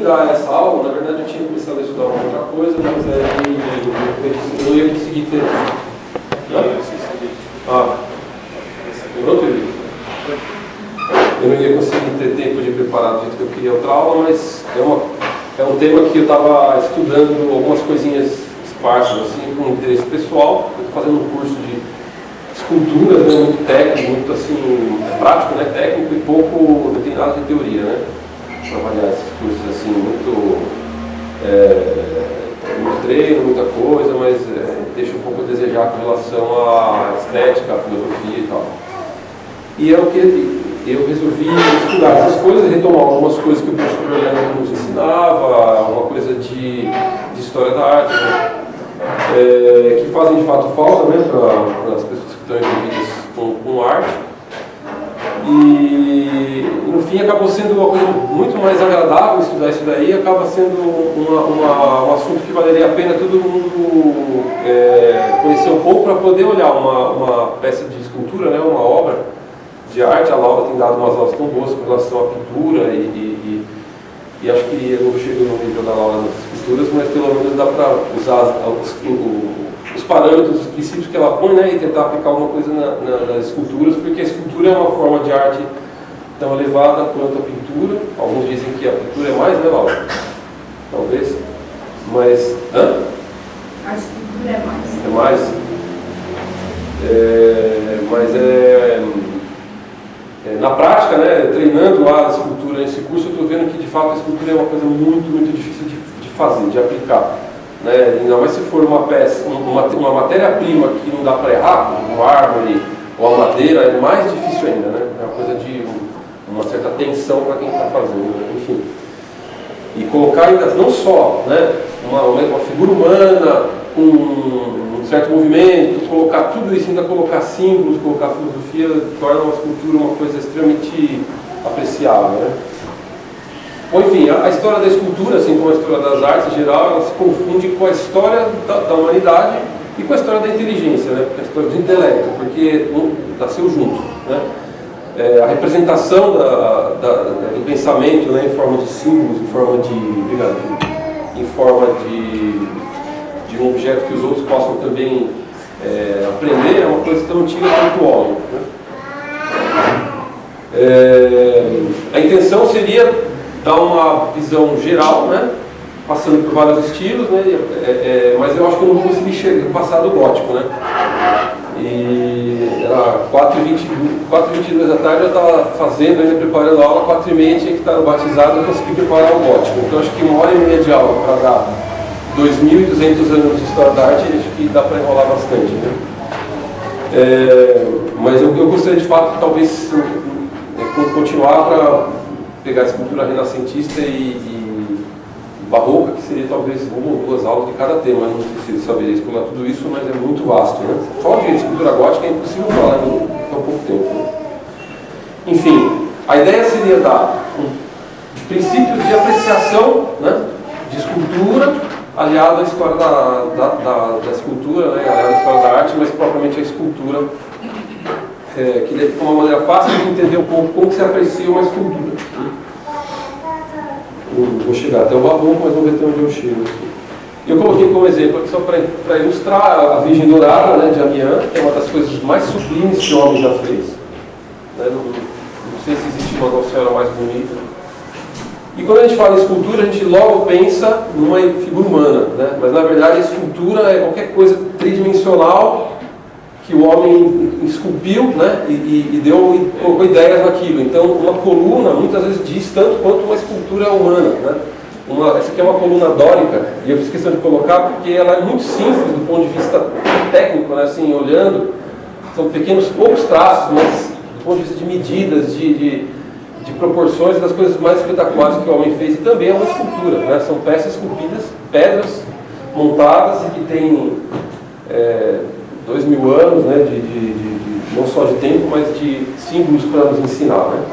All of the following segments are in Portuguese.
dar essa aula, na verdade eu tinha começado a estudar uma outra coisa, mas eu não ia conseguir ter. Pronto, eu não ia conseguir ter tempo de preparar do jeito que eu queria outra aula, mas é um tema que eu estava estudando algumas coisinhas esparsas, assim, com interesse pessoal. Eu estou fazendo um curso de escultura, né, muito técnico, muito assim, prático, né, técnico e pouco, não tem nada de teoria, né? Trabalhar esses cursos assim, muito treino, muita coisa, mas deixa um pouco a desejar com relação à estética, à filosofia e tal. E é o que eu resolvi estudar essas coisas, retomar algumas coisas que o professor Leandro nos ensinava, alguma coisa de história da arte, né? Que fazem de fato falta, né, para as pessoas que estão envolvidas com arte. E no fim acabou sendo uma coisa muito mais agradável estudar isso daí, acaba sendo um assunto que valeria a pena todo mundo conhecer um pouco para poder olhar uma peça de escultura, né, uma obra de arte. A Laura tem dado umas aulas tão boas com relação à pintura e acho que eu não chego no nível da Laura nas esculturas, mas pelo menos dá para usar os parâmetros, os princípios que ela põe, né, e tentar aplicar alguma coisa nas esculturas, porque a escultura é uma forma de arte tão elevada quanto a pintura. Alguns dizem que a pintura é mais, né, Laura? Talvez. Mas... A escultura é mais. É mais? Na prática, né, treinando lá a escultura nesse curso, eu estou vendo que de fato a escultura é uma coisa muito, muito difícil de fazer, de aplicar. Né? Ainda mais se for uma peça, uma matéria-prima que não dá para errar, como o mármore ou a madeira, é mais difícil ainda, né? É uma coisa de uma certa tensão para quem está fazendo, né? Enfim. E colocar ainda, não só, né, uma figura humana com um certo movimento, colocar tudo isso, ainda colocar símbolos, colocar filosofia, torna uma escultura uma coisa extremamente apreciável, né? Bom, enfim, a história da escultura, assim como a história das artes em geral, ela se confunde com a história da humanidade e com a história da inteligência, né? A história do intelecto, porque nasceu junto, né? A representação do pensamento, né, em forma de símbolos, em forma de um objeto que os outros possam também aprender, é uma coisa tão antiga quanto o homem, né? A intenção seria dar uma visão geral, né, passando por vários estilos, né, mas eu acho que eu não vou conseguir passar do gótico, né? E era 4h22 da tarde, eu estava fazendo, ainda preparando a aula, 4h30 tinha que estar batizado, eu consegui preparar o gótico. Então acho que 1h30 de aula para dar 2.200 anos de história da arte, acho que dá para enrolar bastante, né? Mas eu gostaria de fato, talvez, continuar para pegar a escultura renascentista e barroca, que seria talvez uma ou duas aulas de cada tema. Não sei se saberia explorar tudo isso, mas é muito vasto, né? Só de escultura gótica é impossível falar em tão pouco tempo, né? Enfim, a ideia seria dar princípios de apreciação, né, de escultura, aliado à história da escultura, né, aliado à história da arte, mas propriamente a escultura, que deve ficar uma maneira fácil de entender um pouco como se aprecia uma escultura. Vou chegar até o barroco, mas vamos ver até onde eu chego aqui. Eu coloquei como exemplo aqui só para ilustrar a Virgem Dourada, né, de Amiens, que é uma das coisas mais sublimes que o homem já fez. Né, não sei se existe uma Nossa mais bonita. E quando a gente fala em escultura, a gente logo pensa numa figura humana, né? Mas na verdade a escultura é qualquer coisa tridimensional que o homem esculpiu, né, e colocou ideias naquilo. Então, uma coluna muitas vezes diz tanto quanto uma escultura humana, né? Essa aqui é uma coluna dórica, e eu fiz questão de colocar porque ela é muito simples do ponto de vista técnico, né, assim, olhando, são poucos traços, mas do ponto de vista de medidas, de proporções, das coisas mais espetaculares que o homem fez. E também é uma escultura, né? São peças esculpidas, pedras montadas e que tem 2.000 anos, né, não só de tempo, mas de símbolos para nos ensinar, né?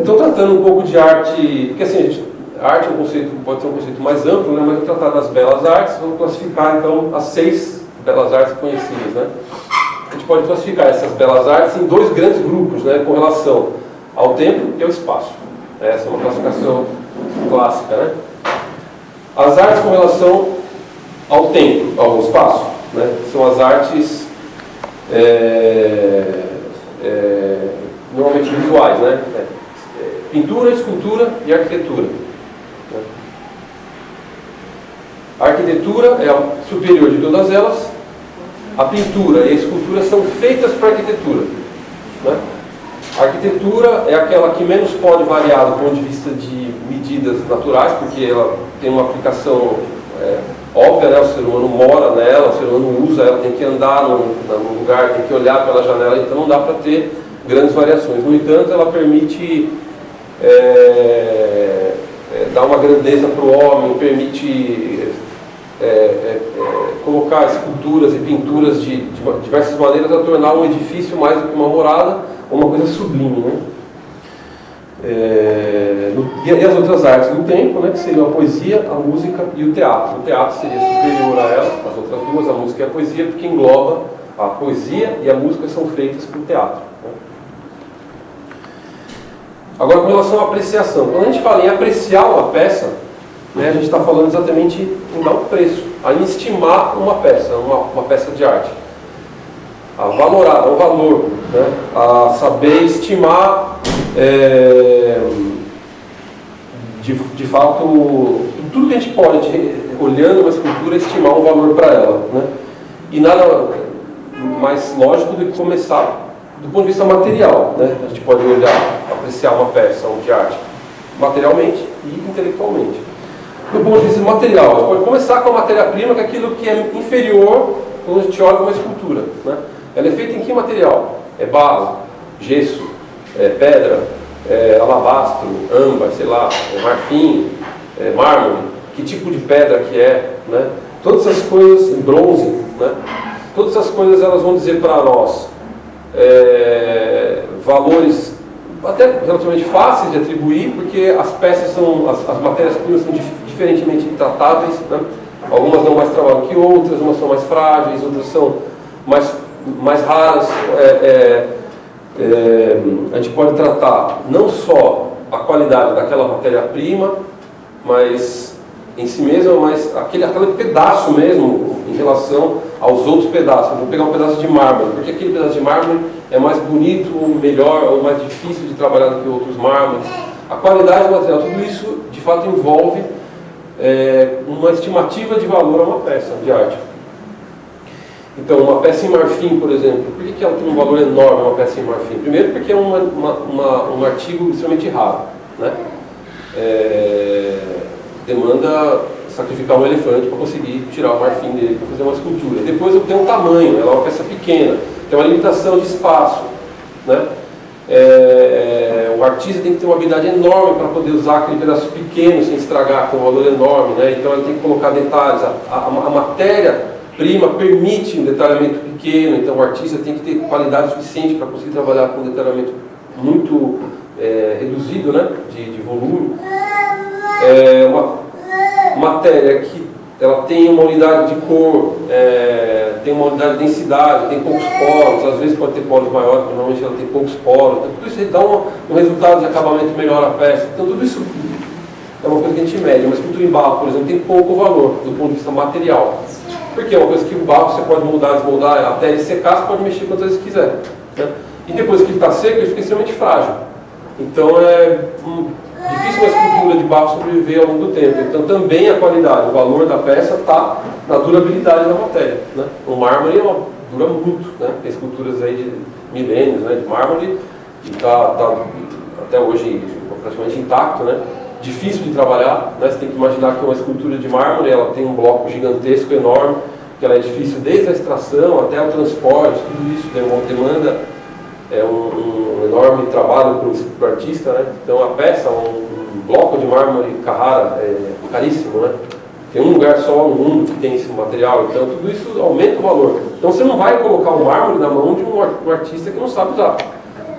Então, tratando um pouco de arte, porque assim, arte é um conceito, pode ser um conceito mais amplo, né, mas tratar das belas artes, vamos classificar então as 6 belas artes conhecidas, né? A gente pode classificar essas belas artes em 2 grandes grupos, né, com relação ao tempo e ao espaço. Essa é uma classificação clássica, né? As artes com relação ao tempo, ao espaço, né? São as artes normalmente visuais, né? Pintura, escultura e arquitetura. A arquitetura é a superior de todas elas. A pintura e a escultura são feitas para a arquitetura, né? A arquitetura é aquela que menos pode variar do ponto de vista de medidas naturais, porque ela tem uma aplicação óbvia, né? O ser humano mora nela, o ser humano usa ela, tem que andar num lugar, tem que olhar pela janela, então não dá para ter grandes variações. No entanto, ela permite dar uma grandeza para o homem, permite colocar esculturas e pinturas de diversas maneiras a tornar um edifício mais do que uma morada, uma coisa sublime, né? E as outras artes do tempo, né, que seriam a poesia, a música e o teatro. O teatro seria superior a ela, as outras duas, a música e a poesia, porque engloba a poesia e a música são feitas para o teatro, né? Agora, com relação à apreciação. Quando a gente fala em apreciar uma peça, né, a gente está falando exatamente em dar um preço, em estimar uma peça, uma peça de arte. A valorar, dar um valor, né, a saber estimar, de fato, tudo que a gente pode, olhando uma escultura, estimar um valor para ela, né? E nada mais lógico do que começar do ponto de vista material, né? A gente pode olhar, apreciar uma peça de arte materialmente e intelectualmente. Do ponto de vista material, a gente pode começar com a matéria-prima, que é aquilo que é inferior quando a gente olha uma escultura, né? Ela é feita em que material? É barro, gesso, pedra, alabastro, âmbar, sei lá, marfim, mármore, que tipo de pedra que é, né? Todas essas coisas, em bronze, né? Todas essas coisas elas vão dizer para nós valores até relativamente fáceis de atribuir, porque as peças são, as matérias-primas são diferentemente tratáveis, né? Algumas dão mais trabalho que outras, umas são mais frágeis, outras são mais raras. A gente pode tratar não só a qualidade daquela matéria-prima, mas em si mesma, mas aquele pedaço mesmo em relação aos outros pedaços. Eu vou pegar um pedaço de mármore, porque aquele pedaço de mármore é mais bonito, melhor, ou mais difícil de trabalhar do que outros mármores. A qualidade do material, tudo isso de fato envolve uma estimativa de valor a uma peça de arte. Então, uma peça em marfim, por exemplo, por que ela tem um valor enorme, uma peça em marfim? Primeiro, porque é um artigo extremamente raro, né? Demanda sacrificar um elefante para conseguir tirar o marfim dele para fazer uma escultura. Depois, tem um tamanho, ela é uma peça pequena, tem uma limitação de espaço, né? O artista tem que ter uma habilidade enorme para poder usar aquele pedaço pequeno sem estragar, com um valor enorme, né? Então ele tem que colocar detalhes. A matéria-prima permite um detalhamento pequeno, então o artista tem que ter qualidade suficiente para conseguir trabalhar com um detalhamento muito reduzido, né? de volume. Uma matéria que ela tem uma unidade de cor, tem uma unidade de densidade, tem poucos poros, às vezes pode ter poros maiores, mas normalmente ela tem poucos poros. Então, tudo isso dá um resultado de acabamento melhor à peça. Então tudo isso é uma coisa que a gente mede. Uma escultura em barro, por exemplo, tem pouco valor do ponto de vista material. Porque é uma coisa que o barro você pode moldar, desmoldar, até ele secar você pode mexer quantas vezes quiser, né? E depois que ele está seco, ele fica extremamente frágil. Então difícil uma escultura de barro sobreviver ao longo do tempo. Então também a qualidade, o valor da peça está na durabilidade da matéria, né? O mármore dura muito, né? Tem esculturas aí de milênios, né, de mármore, e está até hoje praticamente intacto, né? Difícil de trabalhar, né? Você tem que imaginar que uma escultura de mármore ela tem um bloco gigantesco, enorme, que ela é difícil desde a extração até o transporte, tudo isso demanda um enorme trabalho para o artista, né? Então a peça, um bloco de mármore Carrara é caríssimo, né? Tem um lugar só no mundo que tem esse material, então tudo isso aumenta o valor. Então você não vai colocar o mármore na mão de um artista que não sabe usar.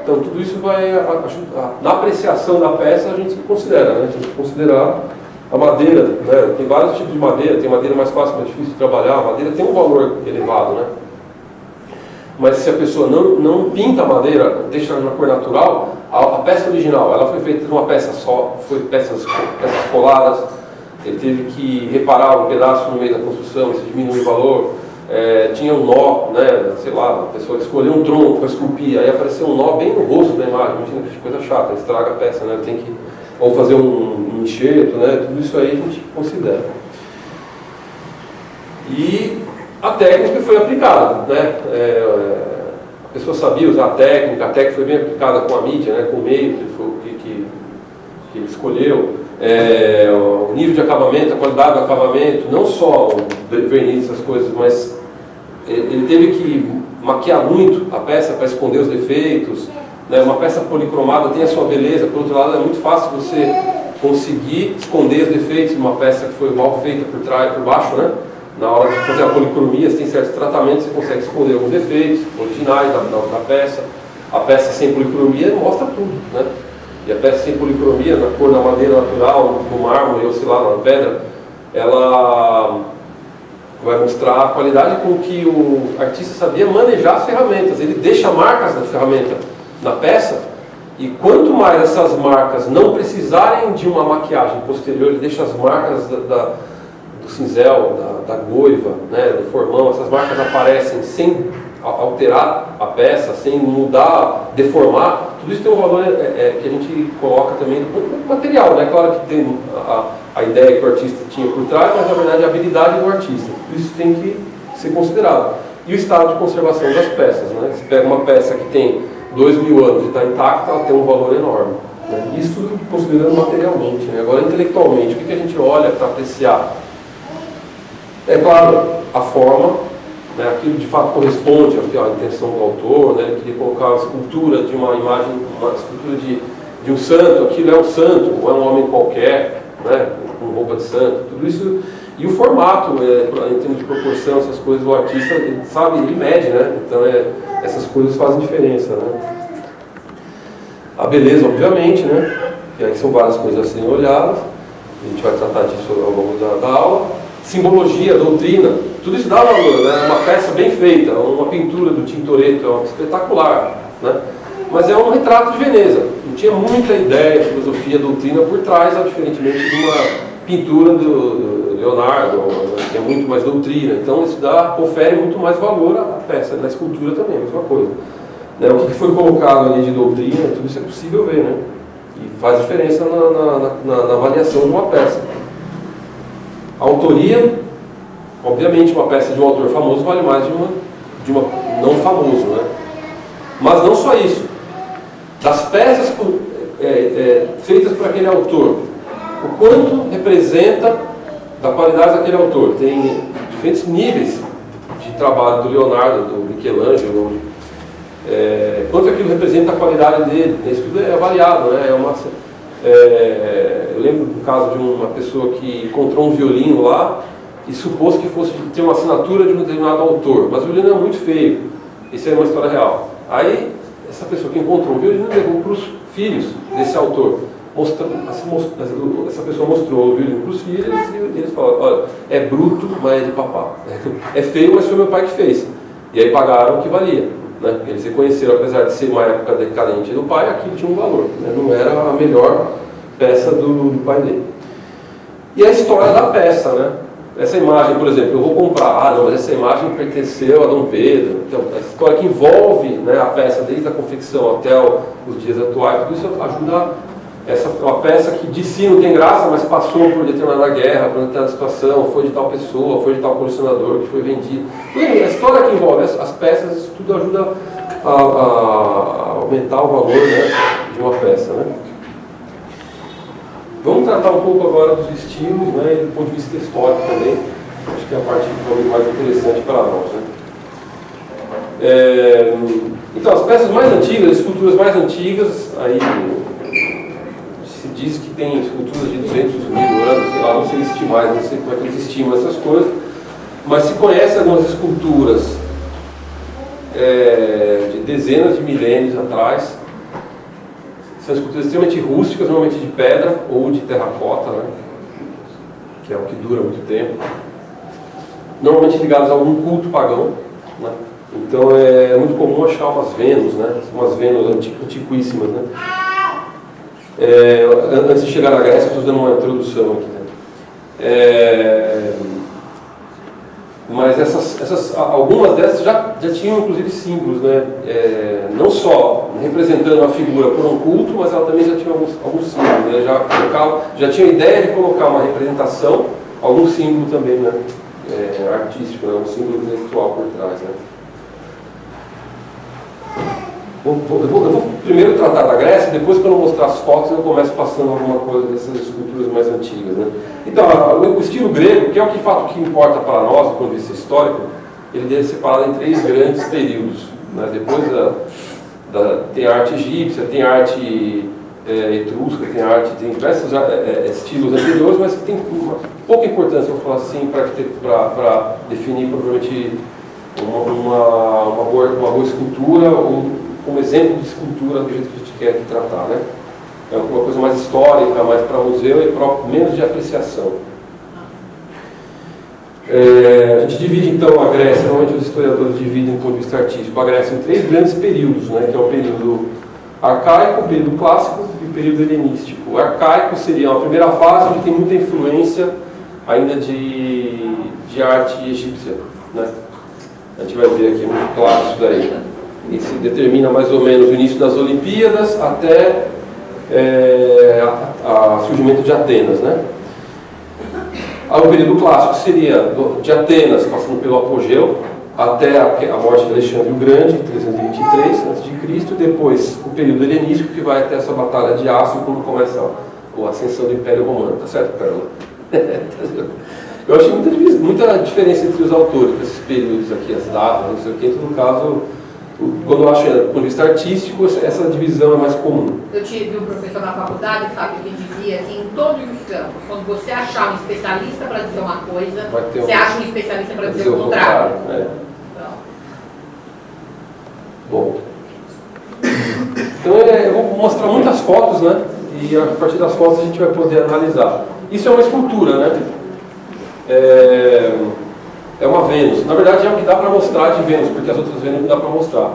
Então tudo isso vai ajudar. Na apreciação da peça a gente considera, né? A gente tem que considerar a madeira, né? Tem vários tipos de madeira, tem madeira mais fácil, mais difícil de trabalhar, a madeira tem um valor elevado, né? Mas se a pessoa não pinta a madeira, deixa na cor natural, A peça original, ela foi feita de uma peça só, foi peças coladas, ele teve que reparar um pedaço no meio da construção, isso diminui o valor, tinha um nó, né, sei lá, a pessoa escolheu um tronco para esculpir, aí apareceu um nó bem no rosto da imagem, imagina que coisa chata, estraga a peça, né, tem que ou fazer um enxerto, né, tudo isso aí a gente considera. E a técnica foi aplicada, né, a pessoa sabia usar a técnica foi bem aplicada com a mídia, né, com o meio que ele escolheu, o nível de acabamento, a qualidade do acabamento, não só o verniz, essas coisas, mas ele teve que maquiar muito a peça para esconder os defeitos, né, uma peça policromada tem a sua beleza, por outro lado é muito fácil você conseguir esconder os defeitos de uma peça que foi mal feita por trás, por baixo, né? Na hora de fazer a policromia, você tem certos tratamentos, você consegue esconder alguns defeitos originais da peça. A peça sem policromia mostra tudo, né? E a peça sem policromia, na cor da madeira natural, no mármore, ou sei lá, na pedra, ela vai mostrar a qualidade com que o artista sabia manejar as ferramentas. Ele deixa marcas da ferramenta na peça, e quanto mais essas marcas não precisarem de uma maquiagem posterior, ele deixa as marcas do cinzel, da goiva, né, do formão, essas marcas aparecem sem alterar a peça, sem mudar, deformar. Tudo isso tem um valor que a gente coloca também do material, né? Claro que tem a ideia que o artista tinha por trás, mas na verdade a habilidade do artista. Tudo isso tem que ser considerado. E o estado de conservação das peças, né? Você pega uma peça que tem 2000 anos e está intacta, ela tem um valor enorme, né? Isso tudo considerando materialmente, né? Agora intelectualmente, o que a gente olha para apreciar? É claro, a forma, né, aquilo de fato corresponde à intenção do autor, né, ele queria colocar a escultura de uma imagem, uma escultura de um santo, aquilo é um santo, ou é um homem qualquer, né, com roupa de santo, tudo isso. E o formato, em termos de proporção, essas coisas, o artista, ele sabe, ele mede, né, então essas coisas fazem diferença, né. A beleza, obviamente, né, e aí são várias coisas a serem olhadas, a gente vai tratar disso ao longo da aula. Simbologia, doutrina, tudo isso dá valor, né? Uma peça bem feita, uma pintura do Tintoretto, espetacular, né? Mas é um retrato de Veneza, não tinha muita ideia, filosofia, doutrina por trás, diferentemente de uma pintura do Leonardo, que é muito mais doutrina. Então isso confere muito mais valor à peça, na escultura também, a mesma coisa, né? O que foi colocado ali de doutrina, tudo isso é possível ver, né? E faz diferença na avaliação de uma peça. A autoria, obviamente, uma peça de um autor famoso vale mais de uma não famoso, né? Mas não só isso. Das peças feitas por aquele autor, o quanto representa da qualidade daquele autor. Tem diferentes níveis de trabalho do Leonardo, do Michelangelo, quanto aquilo representa a qualidade dele. Isso tudo é avaliado, né? Eu lembro do caso de uma pessoa que encontrou um violino lá e supôs que fosse ter uma assinatura de um determinado autor, mas o violino é muito feio. Isso é uma história real. Aí, essa pessoa que encontrou o violino levou para os filhos desse autor. Essa pessoa mostrou o violino para os filhos e eles falaram: olha, é bruto, mas é de papá. É feio, mas foi meu pai que fez. E aí pagaram o que valia, né? Eles reconheceram, apesar de ser uma época decadente do pai, aquilo tinha um valor, né? Não era a melhor peça do pai dele. E a história da peça, né? Essa imagem, por exemplo, eu vou comprar, não, mas essa imagem pertenceu a Dom Pedro. Então, essa história que envolve, né, a peça desde a confecção até os dias atuais, tudo isso ajuda. Uma peça que de si não tem graça, mas passou por determinada guerra, por determinada situação, foi de tal pessoa, foi de tal colecionador que foi vendido. A história que envolve as peças, isso tudo ajuda a aumentar o valor, né, de uma peça, né? Vamos tratar um pouco agora dos estilos, né, e do ponto de vista histórico também. Acho que é a parte mais interessante para nós, né? Então, as peças mais antigas, as esculturas mais antigas, aí se diz que tem esculturas de 200 mil anos, sei lá, não sei estimar, não sei como é que eles estimam essas coisas, mas se conhece algumas esculturas de dezenas de milênios atrás. São esculturas extremamente rústicas, normalmente de pedra ou de terracota, né? Que é o que dura muito tempo. Normalmente ligadas a algum culto pagão, né? Então é muito comum achar umas Vênus, né? Umas Vênus antiquíssimas, né? Antes de chegar na Grécia, estou dando uma introdução aqui, né? Mas algumas dessas já tinham inclusive símbolos, né? Não só representando a figura por um culto, mas ela também já tinha alguns símbolos, né? Já tinha a ideia de colocar uma representação, algum símbolo também, né? Artístico, né? Um símbolo intelectual por trás, né? Eu vou primeiro tratar da Grécia, depois quando eu mostrar as fotos eu começo passando alguma coisa dessas esculturas mais antigas, né? Então, o estilo grego, que é o que de fato que importa para nós do ponto de vista histórico, ele é separado em 3 grandes períodos, né? Depois tem a arte egípcia, tem a arte etrusca, tem diversos estilos anteriores, mas que tem pouca importância, vou falar assim, para definir provavelmente uma boa escultura ou como exemplo de escultura do jeito que a gente quer tratar, né? É uma coisa mais histórica, mais para museu e menos de apreciação. A gente divide então a Grécia, normalmente os historiadores dividem do ponto de vista artístico a Grécia em 3 grandes períodos, né? Que é o período arcaico, o período clássico e o período helenístico. O arcaico seria a primeira fase onde tem muita influência ainda de arte egípcia, né? A gente vai ver aqui muito claro isso daí. E se determina mais ou menos o início das Olimpíadas até o surgimento de Atenas, né? O período clássico seria de Atenas, passando pelo apogeu, até a morte de Alexandre o Grande, em 323 a.C., depois o período helenístico, que vai até essa batalha de Ácio, quando começa a ascensão do Império Romano. Tá certo, Pérola? Eu achei muita diferença entre os autores, esses períodos aqui, as datas, não sei o que, em todo caso. Quando eu acho, do ponto de vista artístico, essa divisão é mais comum. Eu tive um professor na faculdade, Fábio, que dizia que em todos os campos, quando você achar um especialista para dizer uma coisa, você acha um especialista para dizer o contrário. Então. Bom. Então eu vou mostrar muitas fotos, né? E a partir das fotos a gente vai poder analisar. Isso é uma escultura, né? É uma Vênus. Na verdade é o que dá para mostrar de Vênus, porque as outras Vênus não dá para mostrar.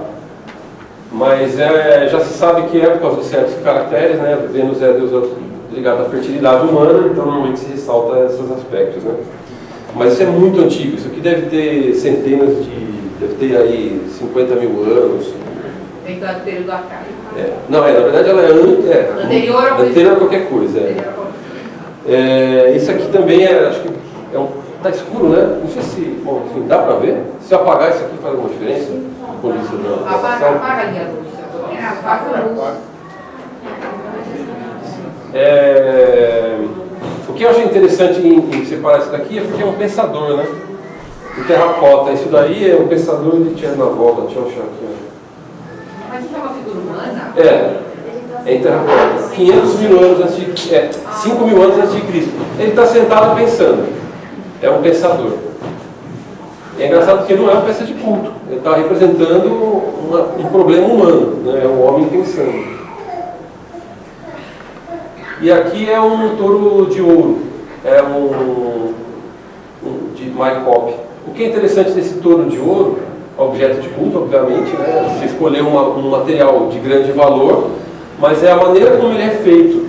Mas já se sabe que é por causa de certos caracteres, né? Vênus é a deusa ligada à fertilidade humana, então normalmente se ressalta esses aspectos, né? Mas isso é muito antigo. Isso aqui deve ter deve ter aí 50 mil anos. Dentro do período arcaico. Na verdade ela é anterior a qualquer coisa. Isso aqui também acho que tá escuro, né? Não sei se, bom, enfim, dá para ver. Se eu apagar isso aqui faz alguma diferença? Apaga ali a luz. Apaga a luz. O que eu achei interessante em separar isso daqui é porque é um pensador, né? O terracota. Isso daí é um pensador de Tchernavog. Deixa eu achar aqui. Mas isso é uma figura humana? É em terracota. 500 mil anos antes de... 5 mil anos antes de Cristo. Ele está sentado pensando. É um pensador. E é engraçado porque não é uma peça de culto. Ele está representando um problema humano, né? É um homem pensando. E aqui é um touro de ouro. É de Maikop. O que é interessante desse touro de ouro, objeto de culto, obviamente, né? Você escolheu um material de grande valor, mas é a maneira como ele é feito.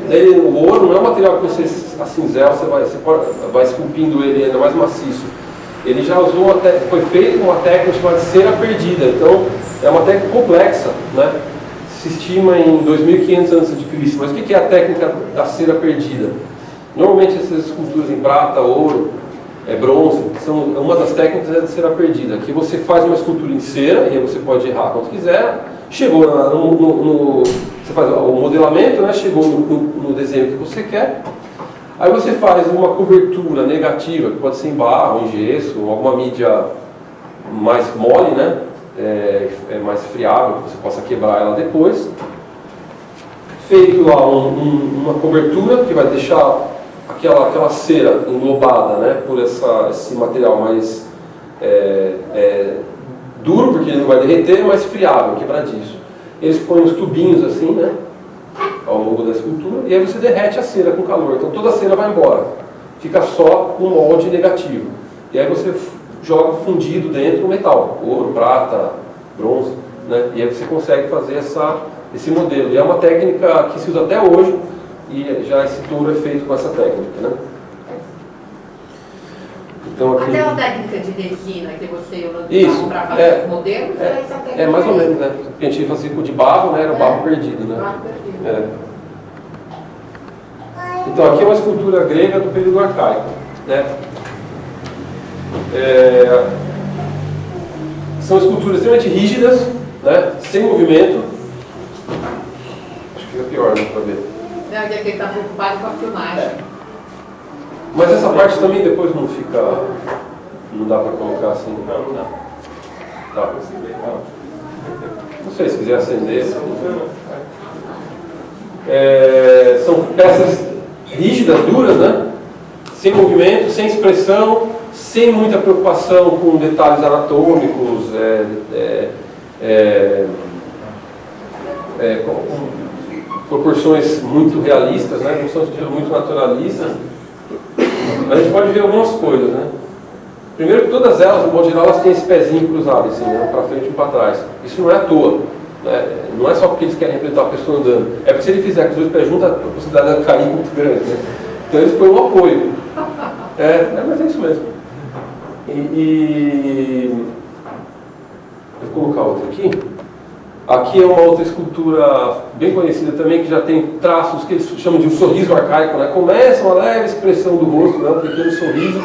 O ouro não é um material que você acinzela, você vai esculpindo ele ainda mais maciço. Ele já usou foi feito uma técnica chamada cera perdida. Então é uma técnica complexa, né? Se estima em 2500 a.C. Mas o que é a técnica da cera perdida? Normalmente essas esculturas em prata, ouro, bronze, uma das técnicas é da cera perdida. Aqui você faz uma escultura em cera, e aí você pode errar quanto quiser. Chegou você faz o modelamento, né? Chegou no desenho que você quer. Aí você faz uma cobertura negativa, que pode ser em barro, em gesso, alguma mídia mais mole, né? Mais friável, que você possa quebrar ela depois. Feito lá uma cobertura que vai deixar aquela cera englobada, né? Por esse material mais duro, porque ele não vai derreter, mas friável, quebradiço. Eles põem os tubinhos assim, né? Ao longo da escultura, e aí você derrete a cera com calor. Então toda a cera vai embora. Fica só um molde negativo. E aí você joga fundido dentro o metal, ouro, prata, bronze, né? E aí você consegue fazer esse modelo. E é uma técnica que se usa até hoje, e já esse touro é feito com essa técnica, né? Então, aqui... Até a técnica de resina que você usou para fazer os modelos, essa técnica. É mais ou menos, né? Porque a gente fazia com de barro, né? Era o barro perdido, né? Barro perdido. Então, aqui é uma escultura grega do período arcaico, né? São esculturas extremamente rígidas, né? Sem movimento. Acho que fica pior, né? Para ver. Não, é que ele está preocupado com a filmagem. Mas essa parte também depois não fica... Não dá para colocar assim? Não dá. Tá. Não sei, se quiser acender. São peças rígidas, duras, né? Sem movimento, sem expressão, sem muita preocupação com detalhes anatômicos, com proporções muito realistas, né? Não são estilos muito naturalistas. Mas a gente pode ver algumas coisas, né? Primeiro que todas elas, no modo geral, elas têm esse pezinho cruzado, assim, né? Para frente e para trás. Isso não é à toa. Né? Não é só porque eles querem representar a pessoa andando. É porque se ele fizer com os dois pés juntos, a possibilidade dela cair é muito grande. Né? Então eles põem um apoio. Mas é isso mesmo. Vou colocar outra aqui. Aqui é uma outra escultura bem conhecida também, que já tem traços que eles chamam de um sorriso arcaico, né? Começa uma leve expressão do rosto, né? Um pequeno sorriso,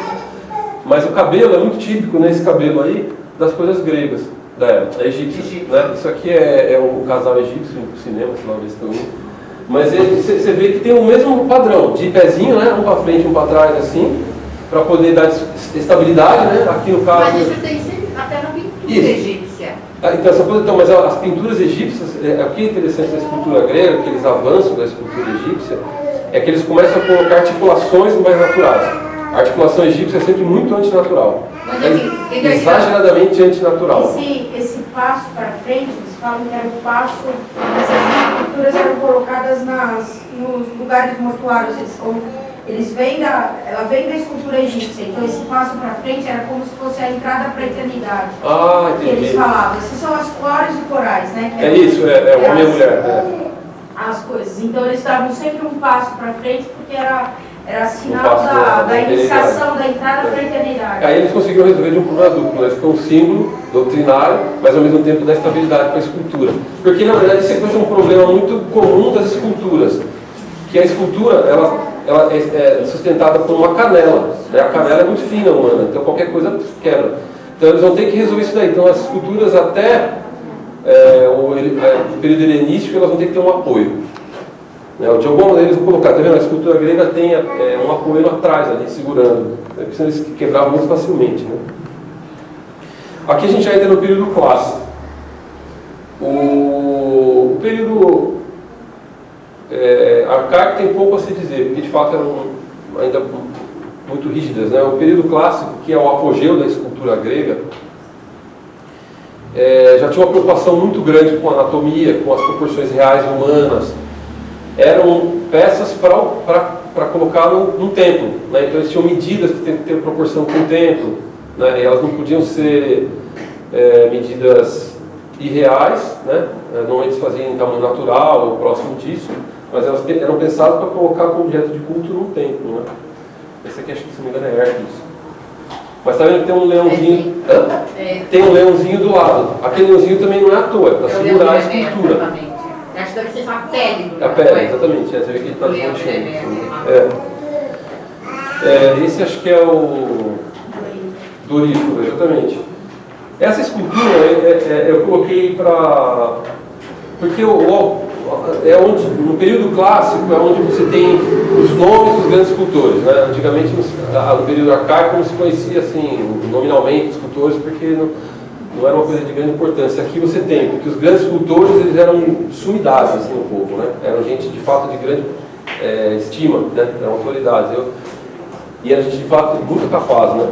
mas o cabelo é muito típico nesse cabelo aí das coisas gregas, da egípcia, né? Isso aqui é um casal egípcio no cinema, sei lá onde estão indo. Mas você vê que tem o mesmo padrão, de pezinho, né? Um para frente, um para trás, assim, para poder dar estabilidade, né? Aqui no caso... Mas isso tem sempre até na pintura egípcia. Então, mas as pinturas egípcias, o que é interessante da escultura grega, aqueles avanços da escultura egípcia, é que eles começam a colocar articulações mais naturais. A articulação egípcia é sempre muito antinatural. Exageradamente antinatural. Esse passo para frente, eles falam que era o passo, essas esculturas eram colocadas nos lugares mortuários. Ela vem da escultura egípcia, então esse passo para frente era como se fosse a entrada para a eternidade. Entendi. Que eles falavam. Essas são as cores e corais, né? É isso, o homem e a mulher. As coisas. Então eles davam sempre um passo para frente, porque era sinal da iniciação, da entrada para a eternidade. Aí eles conseguiram resolver de um problema duplo, né? Ficou um símbolo doutrinário, mas ao mesmo tempo da estabilidade para a escultura. Porque na verdade isso é um problema muito comum das esculturas, que a escultura ela é sustentada por uma canela, né? A canela é muito fina, humana, então qualquer coisa quebra. Então eles vão ter que resolver isso daí. Então as esculturas até o período helenístico elas vão ter que ter um apoio. De alguma maneira eles vão colocar, tá vendo? A escultura grega tem um apoio atrás ali, segurando, porque senão eles quebravam muito facilmente. Né? Aqui a gente já entra no período clássico. O período arcaico tem pouco a se dizer, porque de fato eram ainda muito rígidas. Né? O período clássico, que é o apogeu da escultura grega, já tinha uma preocupação muito grande com a anatomia, com as proporções reais humanas. Eram peças para colocar num templo. Né? Então eles tinham medidas que tinham que ter proporção com o templo. Né? E elas não podiam ser medidas irreais. Né? Normalmente eles faziam em tamanho natural ou próximo disso. Mas elas eram pensadas para colocar como objeto de culto num templo. Né? Esse aqui, acho que se não me engano, é Hércules. Mas está vendo que tem um leãozinho. Tem um leãozinho do lado. Aquele leãozinho também não é à toa, é para segurar a escultura. Acho que deve ser a pele do a pele, exatamente. Você vê que ele está de esse acho que é o Doríforo, exatamente. Essa escultura eu coloquei para... Porque no período clássico é onde você tem os nomes dos grandes escultores. Né? Antigamente, no período arcaico, não se conhecia assim, nominalmente escultores, porque não era uma coisa de grande importância. Aqui você tem, porque os grandes escultores eles eram sumidades assim, no povo, né? Eram gente de fato de grande estima, né? Eram autoridades. E era gente de fato muito capaz. Né?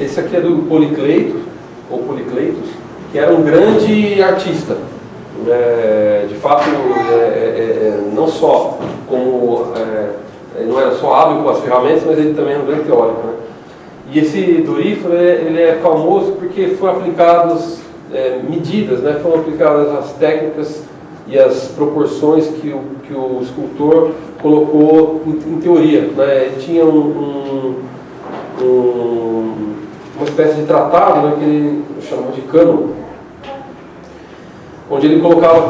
Esse aqui é do Policleito, ou Policleitos, que era um grande artista. De fato, não só como não era só hábil com as ferramentas, mas ele também era um grande teórico. Né? E esse dorífero ele é famoso porque foram aplicadas medidas, né? Foram aplicadas as técnicas e as proporções que o escultor colocou em teoria, né? Ele tinha uma espécie de tratado, né, que ele chamou de cânon, onde ele colocava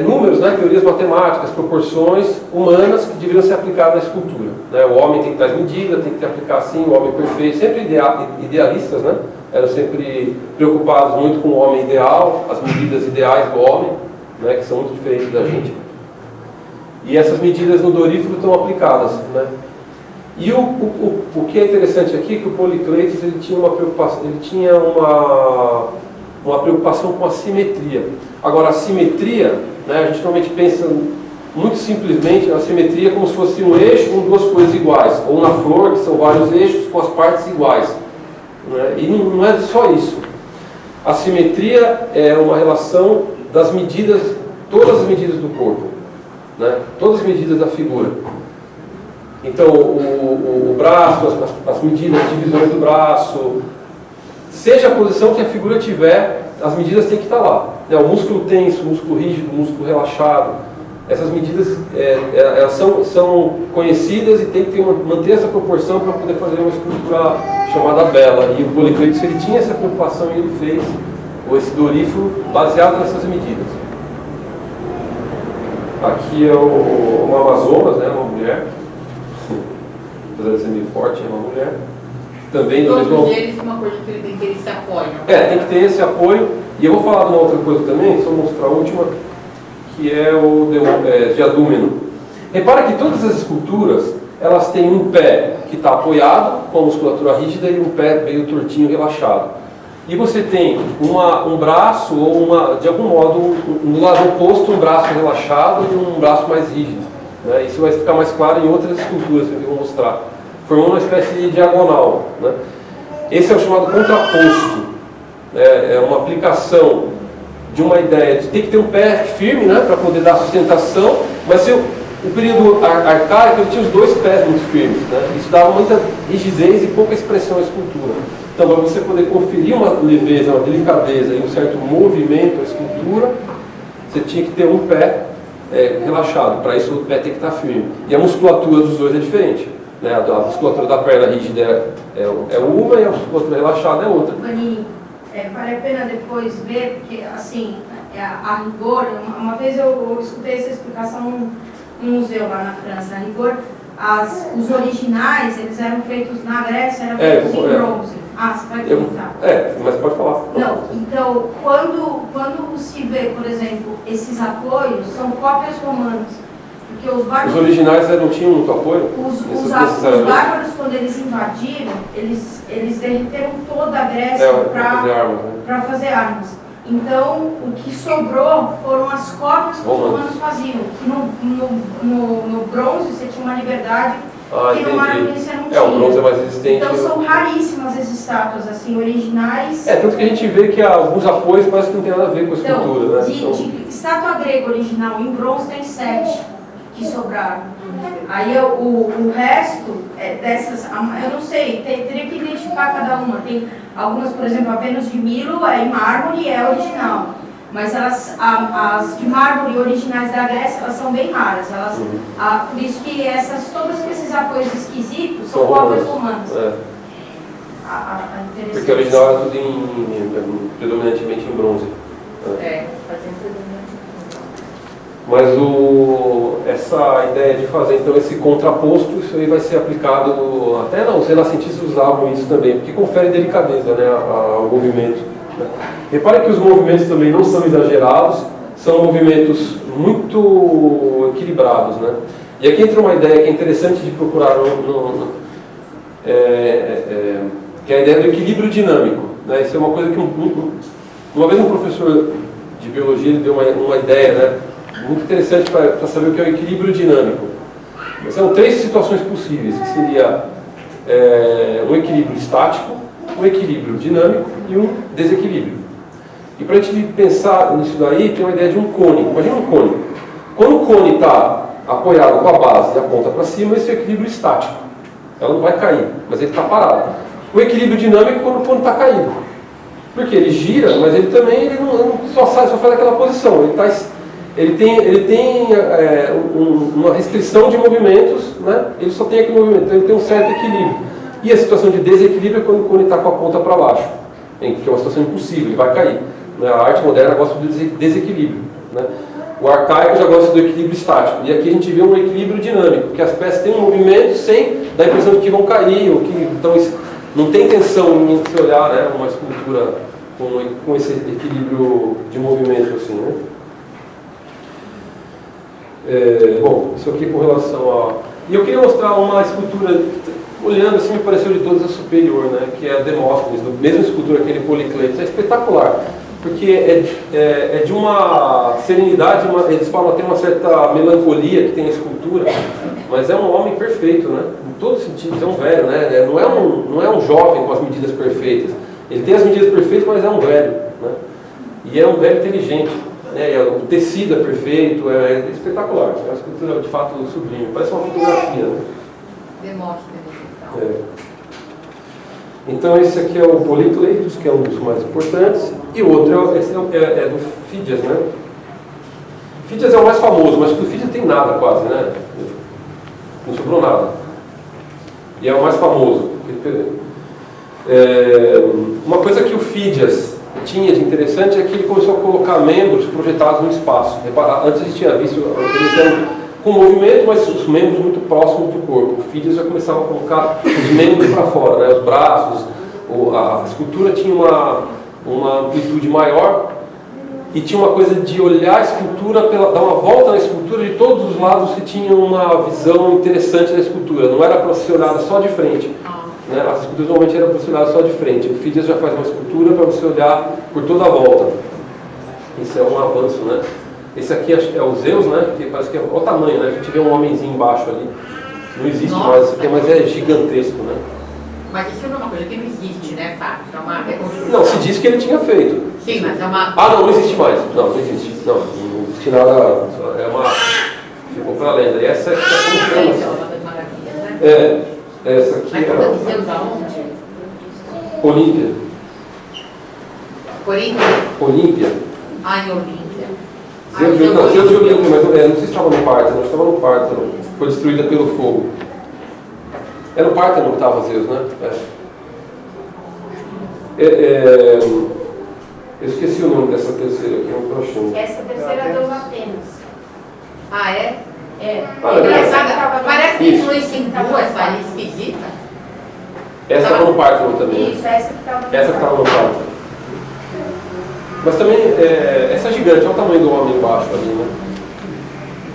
números, né, teorias matemáticas, proporções humanas que deveriam ser aplicadas na escultura, né? O homem tem que dar medida, tem que aplicar assim, o homem perfeito, sempre idealistas, né? Eram sempre preocupados muito com o homem ideal, as medidas ideais do homem, né, que são muito diferentes da gente. E essas medidas no dorífero estão aplicadas, né? E o que é interessante aqui é que o Policleitos ele tinha uma preocupação com a simetria. Agora, a simetria, né, a gente normalmente pensa muito simplesmente na simetria como se fosse um eixo com duas coisas iguais, ou na flor, que são vários eixos com as partes iguais, né? E não é só isso. A simetria é uma relação das medidas, todas as medidas do corpo, né? Todas as medidas da figura. Então, o braço, as medidas, as divisões do braço, seja a posição que a figura tiver, as medidas têm que estar lá, né? O músculo tenso, o músculo rígido, o músculo relaxado, essas medidas elas são conhecidas e tem que manter essa proporção para poder fazer uma escultura chamada bela. E o Policleitos ele tinha essa preocupação e ele fez esse dorífero baseado nessas medidas. Aqui é uma Amazonas, né, uma mulher, apesar de ser meio forte, é uma mulher. Também todos eles, uma coisa que ele tem que eles se apoiam. Tem que ter esse apoio. E eu vou falar de uma outra coisa também, só mostrar a última, que é o diadúmeno. Repara que todas as esculturas, elas têm um pé que está apoiado, com a musculatura rígida, e um pé meio tortinho, relaxado. E você tem um braço, ou de algum modo, no lado oposto, um braço relaxado e um braço mais rígido, né? Isso vai ficar mais claro em outras esculturas que eu vou mostrar, formando uma espécie de diagonal, né? Esse é o chamado contraposto. É uma aplicação de uma ideia de ter que ter um pé firme, né, para poder dar sustentação, mas o período arcaico ele tinha os dois pés muito firmes, né? Isso dava muita rigidez e pouca expressão à escultura. Então, para você poder conferir uma leveza, uma delicadeza e um certo movimento à escultura, você tinha que ter um pé relaxado. Para isso, o pé tem que estar firme. E a musculatura dos dois é diferente, né? A musculatura da perna rígida é uma e a musculatura relaxada é outra. Vanini, vale a pena depois ver, porque, assim, a rigor, uma vez eu escutei essa explicação num museu lá na França. A rigor, os originais, eles eram feitos na Grécia, eram feitos em bronze. Você vai perguntar. Mas pode falar. Não, então, quando se vê, por exemplo, esses apoios, são cópias romanas. Porque os bárbaros... Os originais não tinham muito apoio? Os bárbaros, quando eles invadiram, eles derreteram toda a Grécia para fazer armas. Então, o que sobrou foram as cópias que os romanos faziam. Que no bronze você tinha uma liberdade que no mármore você não tinha. O bronze é mais resistente. Então, são raríssimas as estátuas assim, originais. Tanto que a gente vê que alguns apoios parece que não tem nada a ver com a escultura, né? De estátua grega original em bronze tem 7 que sobraram. Aí o resto dessas, eu não sei, teria que identificar cada uma. Tem algumas, por exemplo, a Vênus de Milo é em mármore e é original. Mas as de mármore originais da Grécia, elas são bem raras. Por isso que todos esses apoios esquisitos são cópias romanas. Porque o original é tudo predominantemente em bronze. Fazendo predominantemente. Mas essa ideia de fazer então esse contraposto, isso aí vai ser aplicado, até os renascentistas usavam isso também, porque confere delicadeza, né, ao movimento, né? Repare que os movimentos também não são exagerados, são movimentos muito equilibrados, né? E aqui entra uma ideia que é interessante de procurar, que é a ideia do equilíbrio dinâmico, né? Isso é uma coisa que uma vez um professor de biologia ele deu uma ideia, né, muito interessante para saber o que é o equilíbrio dinâmico. São 3 situações possíveis, que seria um equilíbrio estático, um equilíbrio dinâmico e um desequilíbrio. E para a gente pensar nisso daí, tem uma ideia de um cone. Imagina um cone. Quando o cone está apoiado com a base e a ponta para cima, esse é o equilíbrio estático. Ela não vai cair, mas ele está parado. o equilíbrio dinâmico quando está caído. Porque ele gira, mas ele também não só faz aquela posição. Ele tem uma restrição de movimentos, né? Ele só tem aquele movimento, então ele tem um certo equilíbrio. E a situação de desequilíbrio é quando ele está com a ponta para baixo, que é uma situação impossível, ele vai cair. Né? A arte moderna gosta do desequilíbrio. Né? O arcaico já gosta do equilíbrio estático. E aqui a gente vê um equilíbrio dinâmico, porque as peças têm um movimento sem dar a impressão de que vão cair, ou que então, não tem tensão em se olhar, né, uma escultura com esse equilíbrio de movimento assim, né? Bom, isso aqui com relação a... E eu queria mostrar uma escultura, olhando assim, me pareceu de todas a superior, né, que é a Demóstenes, a mesma escultura que ele Policletos. É espetacular, porque é de uma serenidade, eles falam que tem uma certa melancolia que tem a escultura, mas é um homem perfeito, né, em todos os sentidos, é um velho, né, não é um jovem com as medidas perfeitas. Ele tem as medidas perfeitas, mas é um velho, né, e é um velho inteligente. O tecido é perfeito, é espetacular. É uma escultura de fato sublime, parece uma fotografia. Né? Demóstenes, então esse aqui é o Policletos, que é um dos mais importantes, e o outro é do Fídias, né? Fídias é o mais famoso, mas do Fídias tem nada quase, né? Não sobrou nada. E é o mais famoso. Uma coisa que o Fídias tinha de interessante é que ele começou a colocar membros projetados no espaço. Antes a gente tinha visto, eles eram com movimento, mas os membros muito próximos do corpo. O Fídias já começava a colocar os membros para fora, né? Os braços, a escultura tinha uma amplitude maior e tinha uma coisa de olhar a escultura, dar uma volta na escultura de todos os lados, você tinha uma visão interessante da escultura, não era para ser olhada só de frente. Né? As esculturas normalmente eram para ser olhadas só de frente. O Fídias já faz uma escultura para você olhar por toda a volta. Isso é um avanço, né? Esse aqui é o Zeus, né? Que parece que é o tamanho, né? A gente vê um homenzinho embaixo ali. Não existe mais isso aqui, mas é gigantesco, né? Mas isso não é uma coisa que não existe, né, Fábio? É uma reconstrução. Não, se diz que ele tinha feito. Sim, mas é uma... Não existe mais. Não existe. Não existe nada. Ficou para a lenda. E essa aqui é como chama? É uma das maravilhas, né? Essa aqui mas quando Zeus aonde? Olímpia. Olímpia. Em Olímpia. Zeus de Olímpia, mas não sei se estava no Párteno, estava no Párteno. Foi destruída pelo fogo. É no Párteno que estava Zeus, né? Eu esqueci o nome dessa terceira aqui, não estou achando. Essa terceira é dos Atenas. É? Parece que influencia em duas aí, esquisita. Essa estava no Párteno também. Isso, essa que estava no Essa que estava no Párteno. Mas também, essa é gigante, olha o tamanho do homem embaixo ali, né?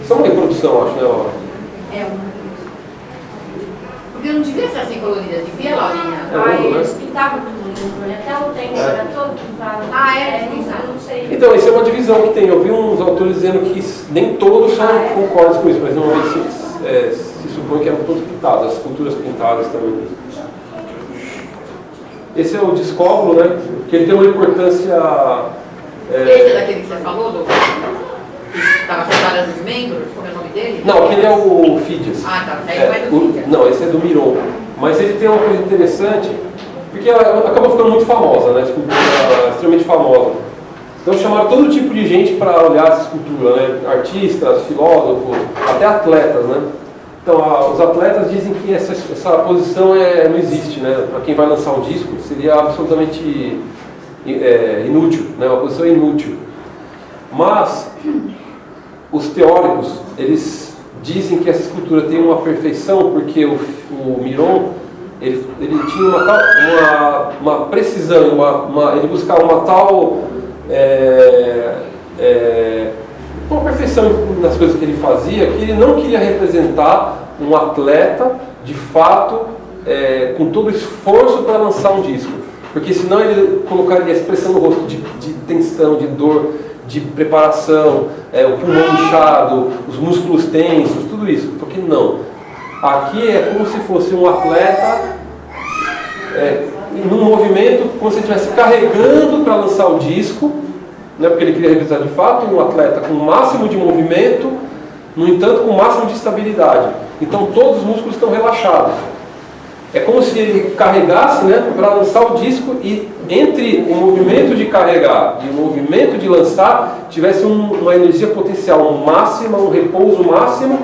Isso é uma reprodução, acho, né, Laura? Porque não devia ser assim colorida, devia, Laurinha? Eles pintavam tudo, né? Até o tempo era todo pintado. Eu não sei. Então, isso é uma divisão que tem. Eu vi uns autores dizendo que nem todos concordam com isso, mas normalmente se supõe que eram todos pintados, as esculturas pintadas também. Esse é o Discóbulo, né? Que ele tem uma importância... Esse é daquele que você falou, do... que estava separando os membros? Como é o nome dele? Não, aquele é o Fídias. Tá. Esse não é do Fídias. Não, esse é do Miron. Mas ele tem uma coisa interessante, porque ela acabou ficando muito famosa, né? Escultura extremamente famosa. Então chamaram todo tipo de gente para olhar essa escultura, né? Artistas, filósofos, até atletas, né? Então, os atletas dizem que essa posição não existe, né? Para quem vai lançar um disco, seria absolutamente inútil, né? Uma posição inútil. Mas os teóricos, eles dizem que essa escultura tem uma perfeição porque o Miron, ele tinha uma precisão, ele buscava uma tal uma perfeição nas coisas que ele fazia, que ele não queria representar um atleta, de fato, com todo o esforço para lançar um disco. Porque senão ele colocaria a expressão no rosto de tensão, de dor, de preparação, o pulmão inchado, os músculos tensos, tudo isso. Porque não. Aqui é como se fosse um atleta num movimento, como se ele estivesse carregando para lançar o disco, né, porque ele queria representar de fato um atleta com o máximo de movimento, no entanto com o máximo de estabilidade. Então todos os músculos estão relaxados. É como se ele carregasse, né, para lançar o disco, e entre o movimento de carregar e o movimento de lançar tivesse uma energia potencial máxima, um repouso máximo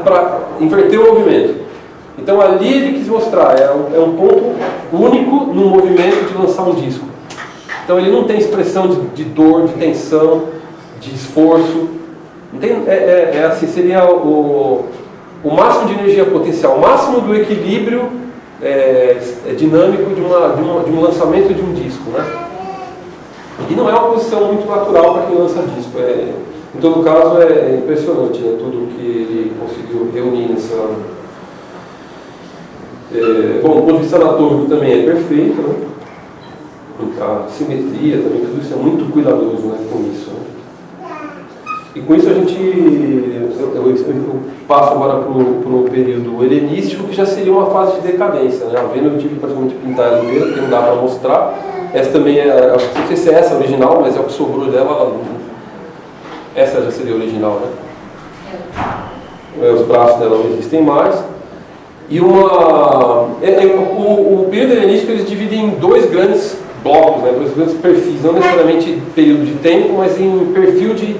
para inverter o movimento. Então ali ele quis mostrar, é um ponto único no movimento de lançar um disco. Então ele não tem expressão de dor, de tensão, de esforço. Não tem, assim, seria o máximo de energia potencial, o máximo do equilíbrio dinâmico de um lançamento de um disco, né? E não é uma posição muito natural para quem lança disco. Em todo caso é impressionante, né, tudo que ele conseguiu reunir nessa... bom, do ponto de vista anatômico também é perfeito, né? A simetria também, tudo isso é muito cuidadoso, né, com isso, né? E com isso eu passo agora para o período helenístico, que já seria uma fase de decadência, né? A Vênus eu tive praticamente pintar ela inteira, porque não dá para mostrar. Essa também não sei se é essa a original, mas é o que sobrou dela. Essa já seria a original, né? Os braços dela não existem mais. E o período helenístico eles dividem em dois grandes blocos, né, dois grandes perfis, não necessariamente período de tempo, mas em perfil de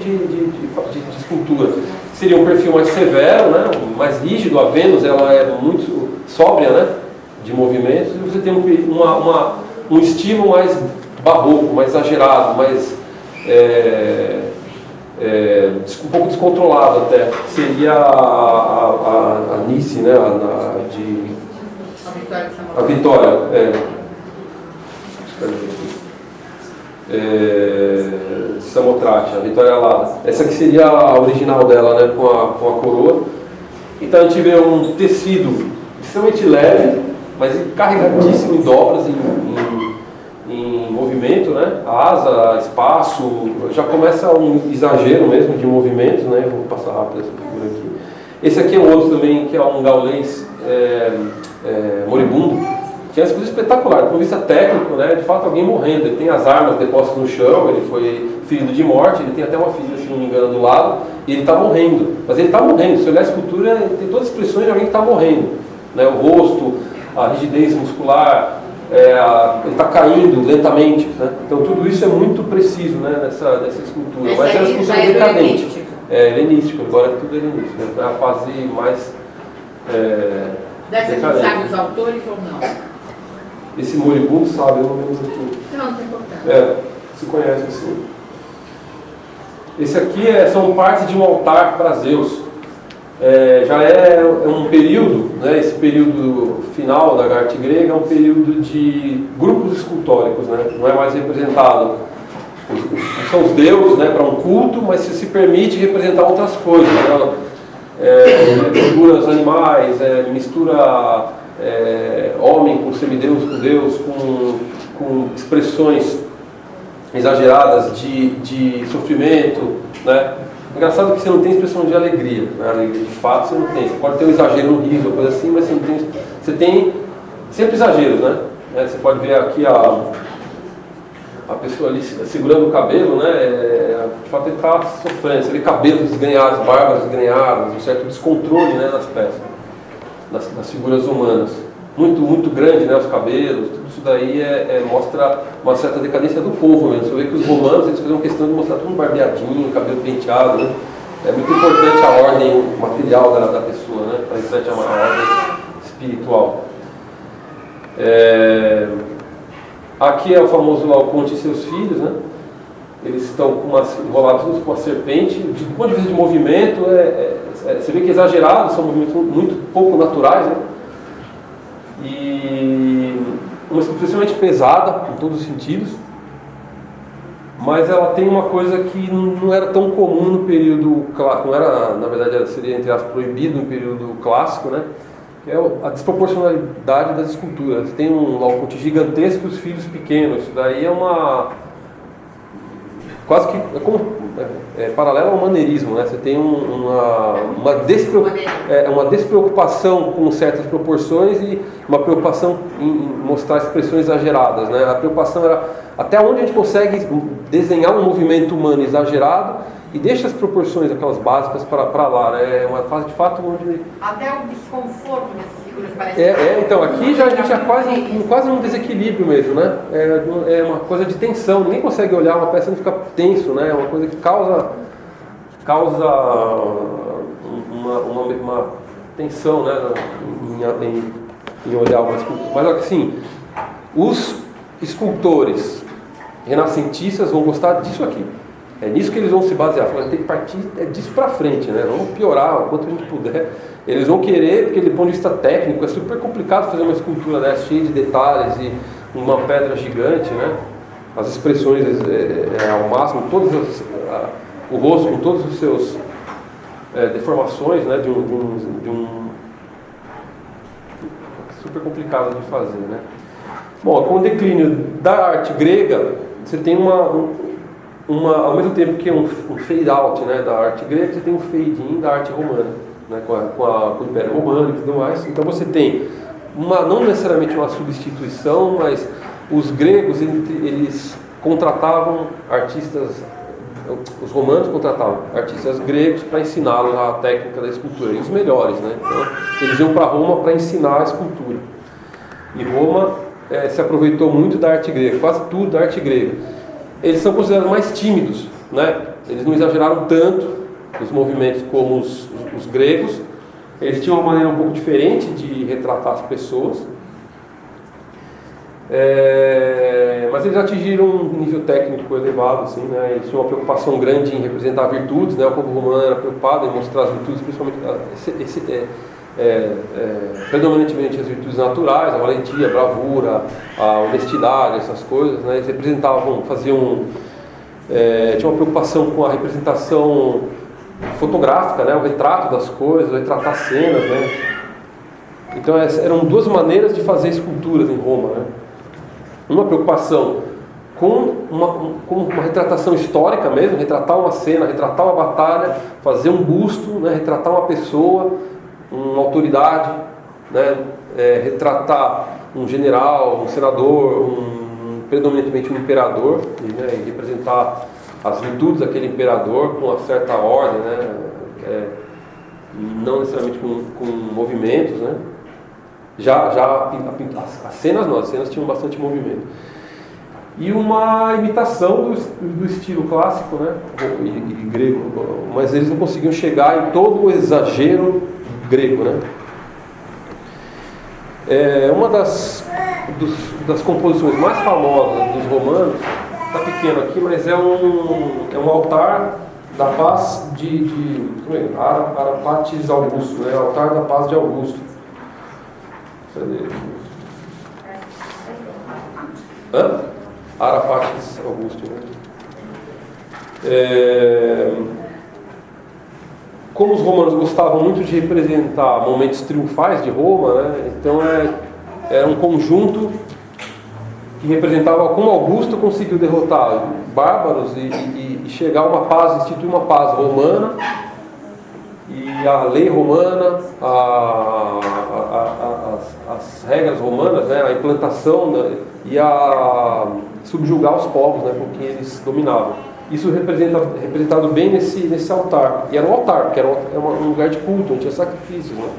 escultura. Seria um perfil mais severo, né, mais rígido. A Vênus ela é muito sóbria, né, de movimentos, e você tem um estilo mais barroco, mais exagerado, mais um pouco descontrolado até. Seria a Nice, né, a Vitória. Samotrate, a Vitória Alada. Essa aqui seria a original dela, né, com a coroa. Então a gente vê um tecido extremamente leve, mas carregadíssimo em dobras, em movimento, né? A asa, espaço, já começa um exagero mesmo de movimentos, né? Vou passar rápido essa figura aqui. Esse aqui é um outro também, que é um gaulês moribundo, que é uma coisa espetacular, do ponto de vista técnico, né? De fato alguém morrendo. Ele tem as armas depostas no chão, ele foi ferido de morte, ele tem até uma filha, se não me engano, do lado, e ele está morrendo. Mas ele está morrendo, se olhar a escultura, tem todas as expressões de alguém que está morrendo, né? O rosto, a rigidez muscular, ele está caindo lentamente, né? Então tudo isso é muito preciso, né, nessa escultura. Mas é uma escultura decadente. Helenístico, agora é tudo helenístico, né? É a fase mais decadente. Você sabe os autores ou não? Esse moribundo sabe, eu não lembro aqui. Não tem importância. Se conhece assim. Esse aqui são partes de um altar para Zeus. Já é um período, né, esse período final da arte grega é um período de grupos escultóricos, né, não é mais representado. São os deuses, né, para um culto, mas se permite representar outras coisas, né, figuras animais, mistura homem com semideus, com Deus, com expressões exageradas de sofrimento, né? Engraçado que você não tem expressão de alegria, né? Alegria de fato você não tem. Você pode ter um exagero no riso, coisa assim, mas você não tem. Você tem sempre exageros, né? Você pode ver aqui a pessoa ali segurando o cabelo, né? De fato ele está sofrendo. Você vê cabelos desgrenhados, barbas desgrenhadas, um certo descontrole, né, nas peças, nas figuras humanas. Muito, muito grande, né, os cabelos, tudo isso daí mostra uma certa decadência do povo mesmo. Você vê que os romanos eles faziam questão de mostrar tudo barbeadinho, cabelo penteado, né? É muito importante a ordem material da pessoa, né, para refletir a ordem espiritual. Aqui é o famoso Laoconte e seus filhos, né? Eles estão enrolados com uma serpente. Do ponto de vista de movimento, você vê que é exagerado, são movimentos muito pouco naturais, né? E uma escultura extremamente pesada, em todos os sentidos, mas ela tem uma coisa que não era tão comum no período clássico, não era, na verdade, seria entre aspas proibido no período clássico, né? Que é a desproporcionalidade das esculturas. Tem um Laoconte gigantesco e os filhos pequenos. Isso daí é quase que paralelo ao maneirismo, né? Você tem uma despreocupação com certas proporções e uma preocupação em mostrar expressões exageradas, né? A preocupação era até onde a gente consegue desenhar um movimento humano exagerado e deixa as proporções, aquelas básicas, para lá, né? É uma fase de fato onde... Até o desconforto nesse esculturas parecem... Então, aqui já a gente é quase um desequilíbrio mesmo, né? É uma coisa de tensão, ninguém consegue olhar uma peça e não ficar tenso, né? É uma coisa que causa uma tensão, né? Em olhar uma escultura. Mas assim, os escultores renascentistas vão gostar disso aqui. É nisso que eles vão se basear. Tem que partir disso para frente, né? Vamos piorar o quanto a gente puder. Eles vão querer, porque do ponto de vista técnico é super complicado fazer uma escultura dessa, cheia de detalhes e uma pedra gigante, né? As expressões ao máximo, o rosto com todos os seus deformações, né? De um super complicado de fazer, né? Bom, com o declínio da arte grega, você tem ao mesmo tempo que um fade out, né, da arte grega, você tem um fade in da arte romana, né, com o Império Romano e tudo mais. Então você tem não necessariamente uma substituição, mas os gregos eles contratavam artistas, os romanos contratavam artistas gregos para ensiná-los a técnica da escultura, e os melhores, né? Então eles iam para Roma para ensinar a escultura. E Roma se aproveitou muito da arte grega, quase tudo da arte grega. Eles são considerados mais tímidos, né? Eles não exageraram tanto os movimentos como os gregos. Eles tinham uma maneira um pouco diferente de retratar as pessoas, mas eles atingiram um nível técnico elevado, assim, né? Eles tinham uma preocupação grande em representar virtudes, né? O povo romano era preocupado em mostrar as virtudes, principalmente predominantemente as virtudes naturais, a valentia, a bravura, a honestidade, essas coisas, né? Eles representavam, tinha uma preocupação com a representação fotográfica, né? O retrato das coisas, retratar cenas, né? Então eram duas maneiras de fazer esculturas em Roma, né? Uma preocupação com uma retratação histórica mesmo, retratar uma cena, retratar uma batalha, fazer um busto, né? Retratar uma pessoa, uma autoridade, né? Retratar um general, um senador, predominantemente um imperador, né? E representar as virtudes daquele imperador com uma certa ordem, né? Não necessariamente com movimentos, né? As cenas tinham bastante movimento. E uma imitação do estilo clássico, né? E grego, mas eles não conseguiam chegar em todo o exagero grego, né? Uma das composições mais famosas dos romanos, está pequeno aqui, mas é um altar da paz de Arapates Augusto, né? Altar da paz de Augusto. Arapates Augusto, né? Como os romanos gostavam muito de representar momentos triunfais de Roma, né? Então era um conjunto que representava como Augusto conseguiu derrotar bárbaros e chegar a uma paz, instituir uma paz romana, e a lei romana, as regras romanas, né? A implantação, né? E a subjugar os povos, né? Com quem eles dominavam. Isso representado bem nesse altar. E era um altar, porque era um lugar de culto, onde tinha sacrifícios, né?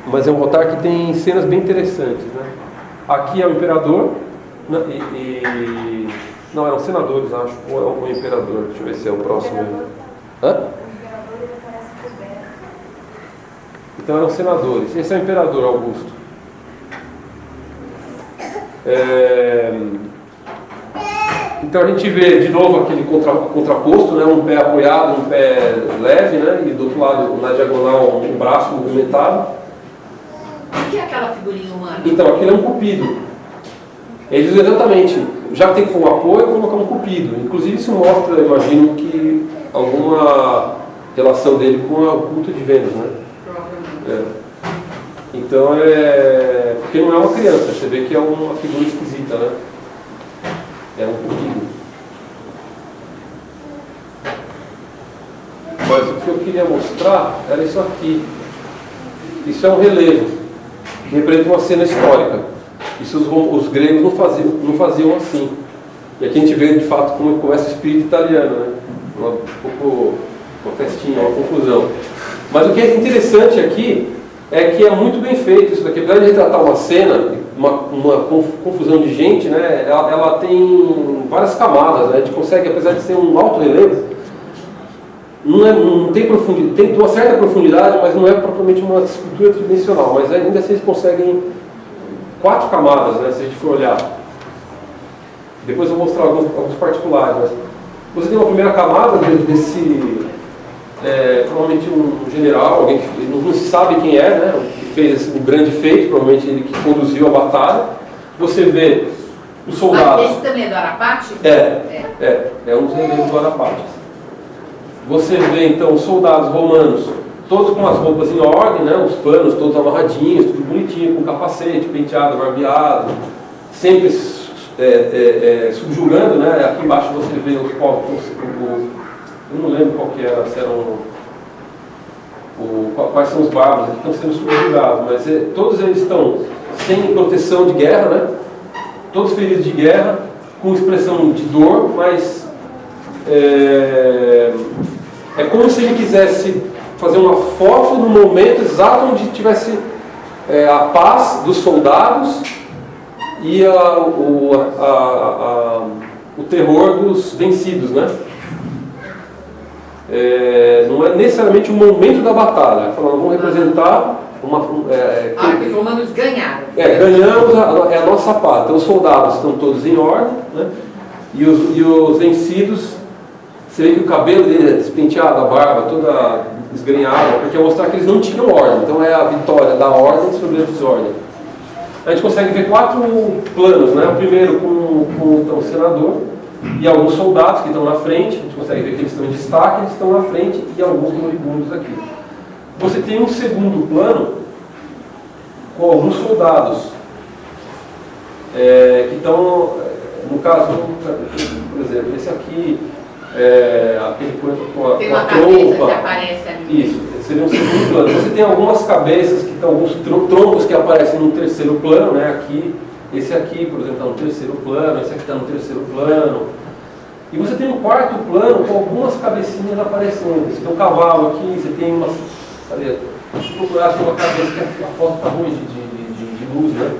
Mas é um altar que tem cenas bem interessantes, né? Aqui é o imperador, né? Não, eram senadores, acho, ou é o imperador. Deixa eu ver se é o próximo. Então eram senadores. Esse é o imperador Augusto. Então a gente vê de novo aquele contraposto, né? Um pé apoiado, um pé leve, né? E do outro lado, na diagonal, um braço movimentado. O que é aquela figurinha humana? Então, aquilo é um cupido. Eles exatamente, já tem como apoio, colocar um cupido. Inclusive isso mostra, eu imagino, que alguma relação dele com o culto de Vênus, né? Então porque não é uma criança, você vê que é uma figura esquisita, né? É um cupido. Mas o que eu queria mostrar era isso aqui. Isso é um relevo que representa uma cena histórica. Isso os gregos não faziam assim. E aqui a gente vê de fato como começa o espírito italiano, né? Uma festinha, uma confusão. Mas o que é interessante aqui é que é muito bem feito isso daqui. Apesar de retratar uma cena, uma confusão de gente, né, ela tem várias camadas, né, a gente consegue, apesar de ser um alto relevo, não tem profundidade, tem uma certa profundidade, mas não é propriamente uma escultura tridimensional, mas ainda assim eles conseguem 4 camadas, né, se a gente for olhar. Depois eu vou mostrar alguns particulares, mas você tem uma primeira camada desse, provavelmente um general, alguém que não se sabe quem é, né, que fez um grande feito, provavelmente ele que conduziu a batalha. Você vê os soldados. Esse também é do Arapati? É um dos relevos do Arapati. Você vê então os soldados romanos, todos com as roupas em ordem, né, os panos todos amarradinhos, tudo bonitinho, com capacete, penteado, barbeado, sempre subjugando, né? Aqui embaixo você vê os povos, eu não lembro qual que era, se eram quais são os bárbaros que estão sendo subjugados, mas todos eles estão sem proteção de guerra, né? Todos feridos de guerra, com expressão de dor, mas é como se ele quisesse fazer uma foto no momento exato onde tivesse a paz dos soldados e o terror dos vencidos, né? Não é necessariamente o momento da batalha. Falando, vamos representar que os romanos ganharam. Ganhamos a nossa paz. Então os soldados estão todos em ordem, né? E os vencidos, você vê que o cabelo dele é despenteado, a barba toda esgrenhada, porque é mostrar que eles não tinham ordem. Então é a vitória da ordem sobre a desordem. A gente consegue ver 4 planos, né? O primeiro com então, o senador e alguns soldados que estão na frente. A gente consegue ver que eles estão em destaque, eles estão na frente, e alguns moribundos aqui. Você tem um segundo plano com alguns soldados que estão, no caso, por exemplo, esse aqui, aquele com a tem uma trompa. cabeça que aparece ali. Isso, seria um segundo plano. Você tem algumas cabeças que estão, alguns troncos que aparecem no terceiro plano, né? Aqui, esse aqui, por exemplo, está no terceiro plano, esse aqui está no terceiro plano. E você tem um quarto plano com algumas cabecinhas aparecendo. Você tem um cavalo aqui, você tem umas. Cadê? Se procurar, tem uma cabeça que a foto está ruim de luz, né?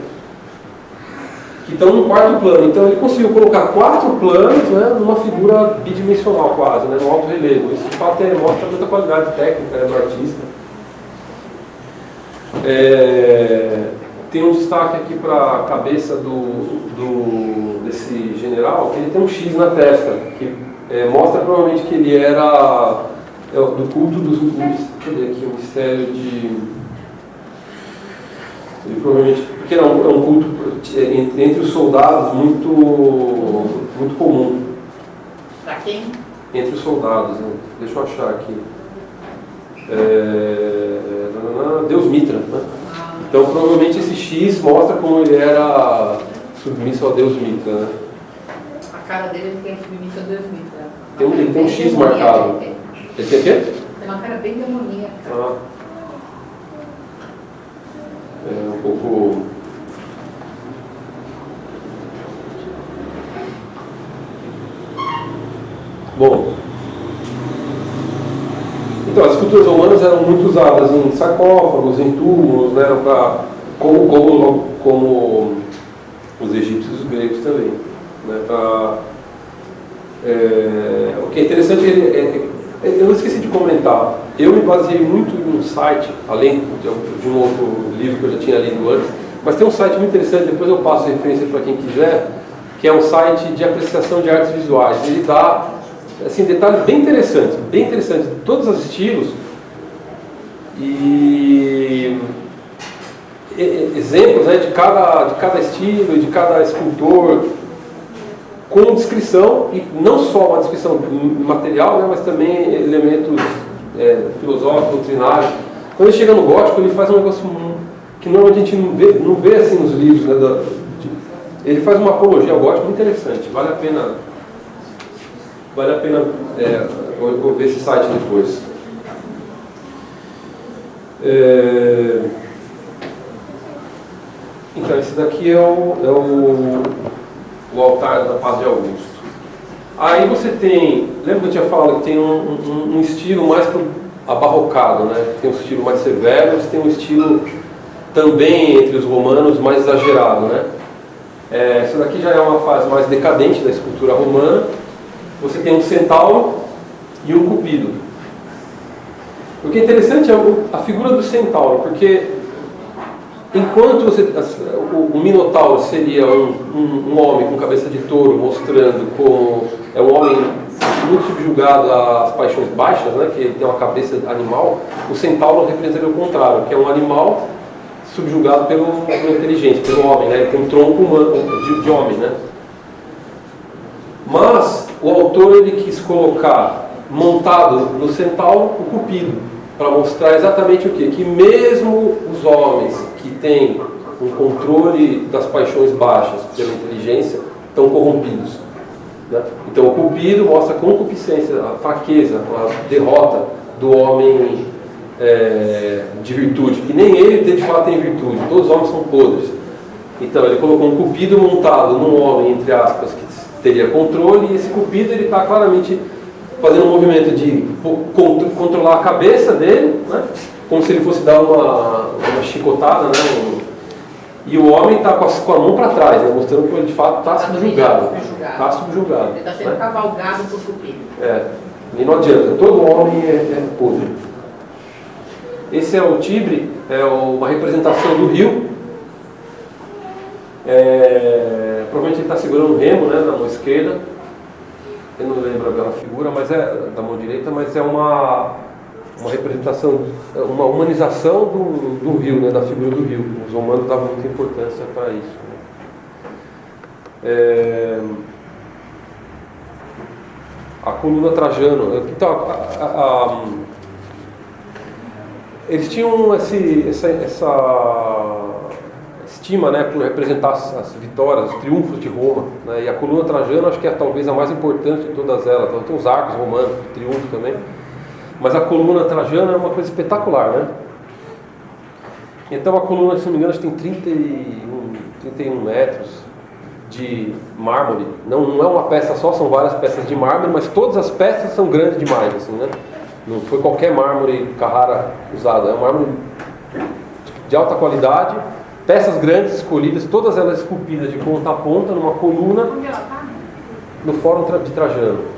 Que estão no quarto plano. Então ele conseguiu colocar 4 planos, né, numa figura bidimensional quase, né, no alto relevo. Isso de fato mostra muita qualidade técnica, né, do artista. Tem um destaque aqui para a cabeça desse general, que ele tem um X na testa, que mostra provavelmente que ele era do culto dos... Deixa eu ver aqui, o mistério de... Ele provavelmente, porque é um culto entre os soldados muito comum. Para quem? Entre os soldados, né? Deixa eu achar aqui. Deus Mitra, né? Então provavelmente esse X mostra como ele era submisso ao Deus Mitra, né? A cara dele tem submisso ao Deus Mitra. Ele tem um X marcado. Ele tem o quê? Tem uma cara bem demoníaca. Um pouco... Bom, então as esculturas romanas eram muito usadas em sarcófagos, em túmulos, né, como os egípcios e os gregos também, né, o que é interessante eu esqueci de comentar, eu me baseei muito em um site, além de um outro livro que eu já tinha lido antes, mas tem um site muito interessante, depois eu passo a referência para quem quiser, que é um site de apreciação de artes visuais. Ele dá assim, detalhes bem interessantes de todos os estilos e exemplos, né, de cada estilo e de cada escultor, com descrição, e não só uma descrição material, né, mas também elementos filosóficos, doutrinários. Quando ele chega no gótico, ele faz um negócio que normalmente a gente não vê assim nos livros, né, ele faz uma apologia ao gótico muito interessante, vale a pena ver esse site depois. Então esse daqui é o altar da paz de Augusto. Aí você tem, lembra que eu tinha falado que tem um estilo mais abarrocado, né? Tem um estilo mais severo, tem um estilo também entre os romanos mais exagerado, né? Isso daqui já é uma fase mais decadente da escultura romana. Você tem um centauro e um cupido. O que é interessante é a figura do centauro, porque enquanto o minotauro seria um homem com cabeça de touro, mostrando um homem muito subjugado às paixões baixas, né, que ele tem uma cabeça animal, o centauro representa o contrário, que é um animal subjugado pela inteligência, pelo homem, né, ele tem um tronco humano, de homem, né. Mas o autor ele quis colocar montado no centauro o cupido, para mostrar exatamente o quê? Que mesmo os homens que têm um controle das paixões baixas pela inteligência estão corrompidos, né? Então o cupido mostra a concupiscência, a fraqueza, a derrota do homem de virtude, que nem ele de fato tem virtude, todos os homens são podres. Então ele colocou um cupido montado num homem, entre aspas, que teria controle, e esse cupido ele está claramente fazendo um movimento de controlar a cabeça dele, né? Como se ele fosse dar uma chicotada, né? E o homem está com a mão para trás, né? Mostrando que ele de fato está subjugado. Está subjugado. Ele está sendo, né, cavalgado por cupido. E não adianta, todo homem é podre. Esse é o Tibre, é uma representação do rio. Provavelmente ele está segurando um remo, né, na mão esquerda. Eu não lembro agora a figura, mas é da mão direita, mas é uma representação, uma humanização do rio, né, da figura do rio. Os romanos davam muita importância para isso, né. A coluna Trajano. Então, eles tinham essa estima, né, por representar as vitórias, os triunfos de Roma, né, e a coluna Trajano acho que é talvez a mais importante de todas elas. Então, tem os arcos romanos de triunfo também, mas a coluna Trajano é uma coisa espetacular, né? Então a coluna, se não me engano, acho que tem 31 metros de mármore. Não é uma peça só, são várias peças de mármore, mas todas as peças são grandes demais, assim, né? Não foi qualquer mármore Carrara usado, é um mármore de alta qualidade. Peças grandes escolhidas, todas elas esculpidas de ponta a ponta, numa coluna, no Fórum de Trajano.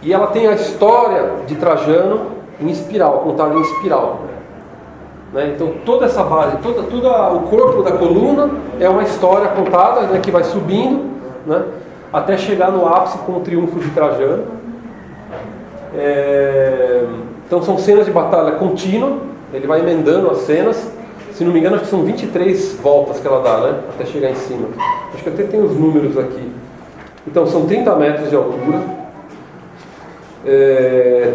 E ela tem a história de Trajano em espiral, contada em espiral, né? Então toda essa base, todo o corpo da coluna é uma história contada, né, que vai subindo, né, até chegar no ápice com o triunfo de Trajano. Então são cenas de batalha contínua, ele vai emendando as cenas. Se não me engano, acho que são 23 voltas que ela dá, né? Até chegar em cima. Acho que até tem os números aqui. Então são 30 metros de altura,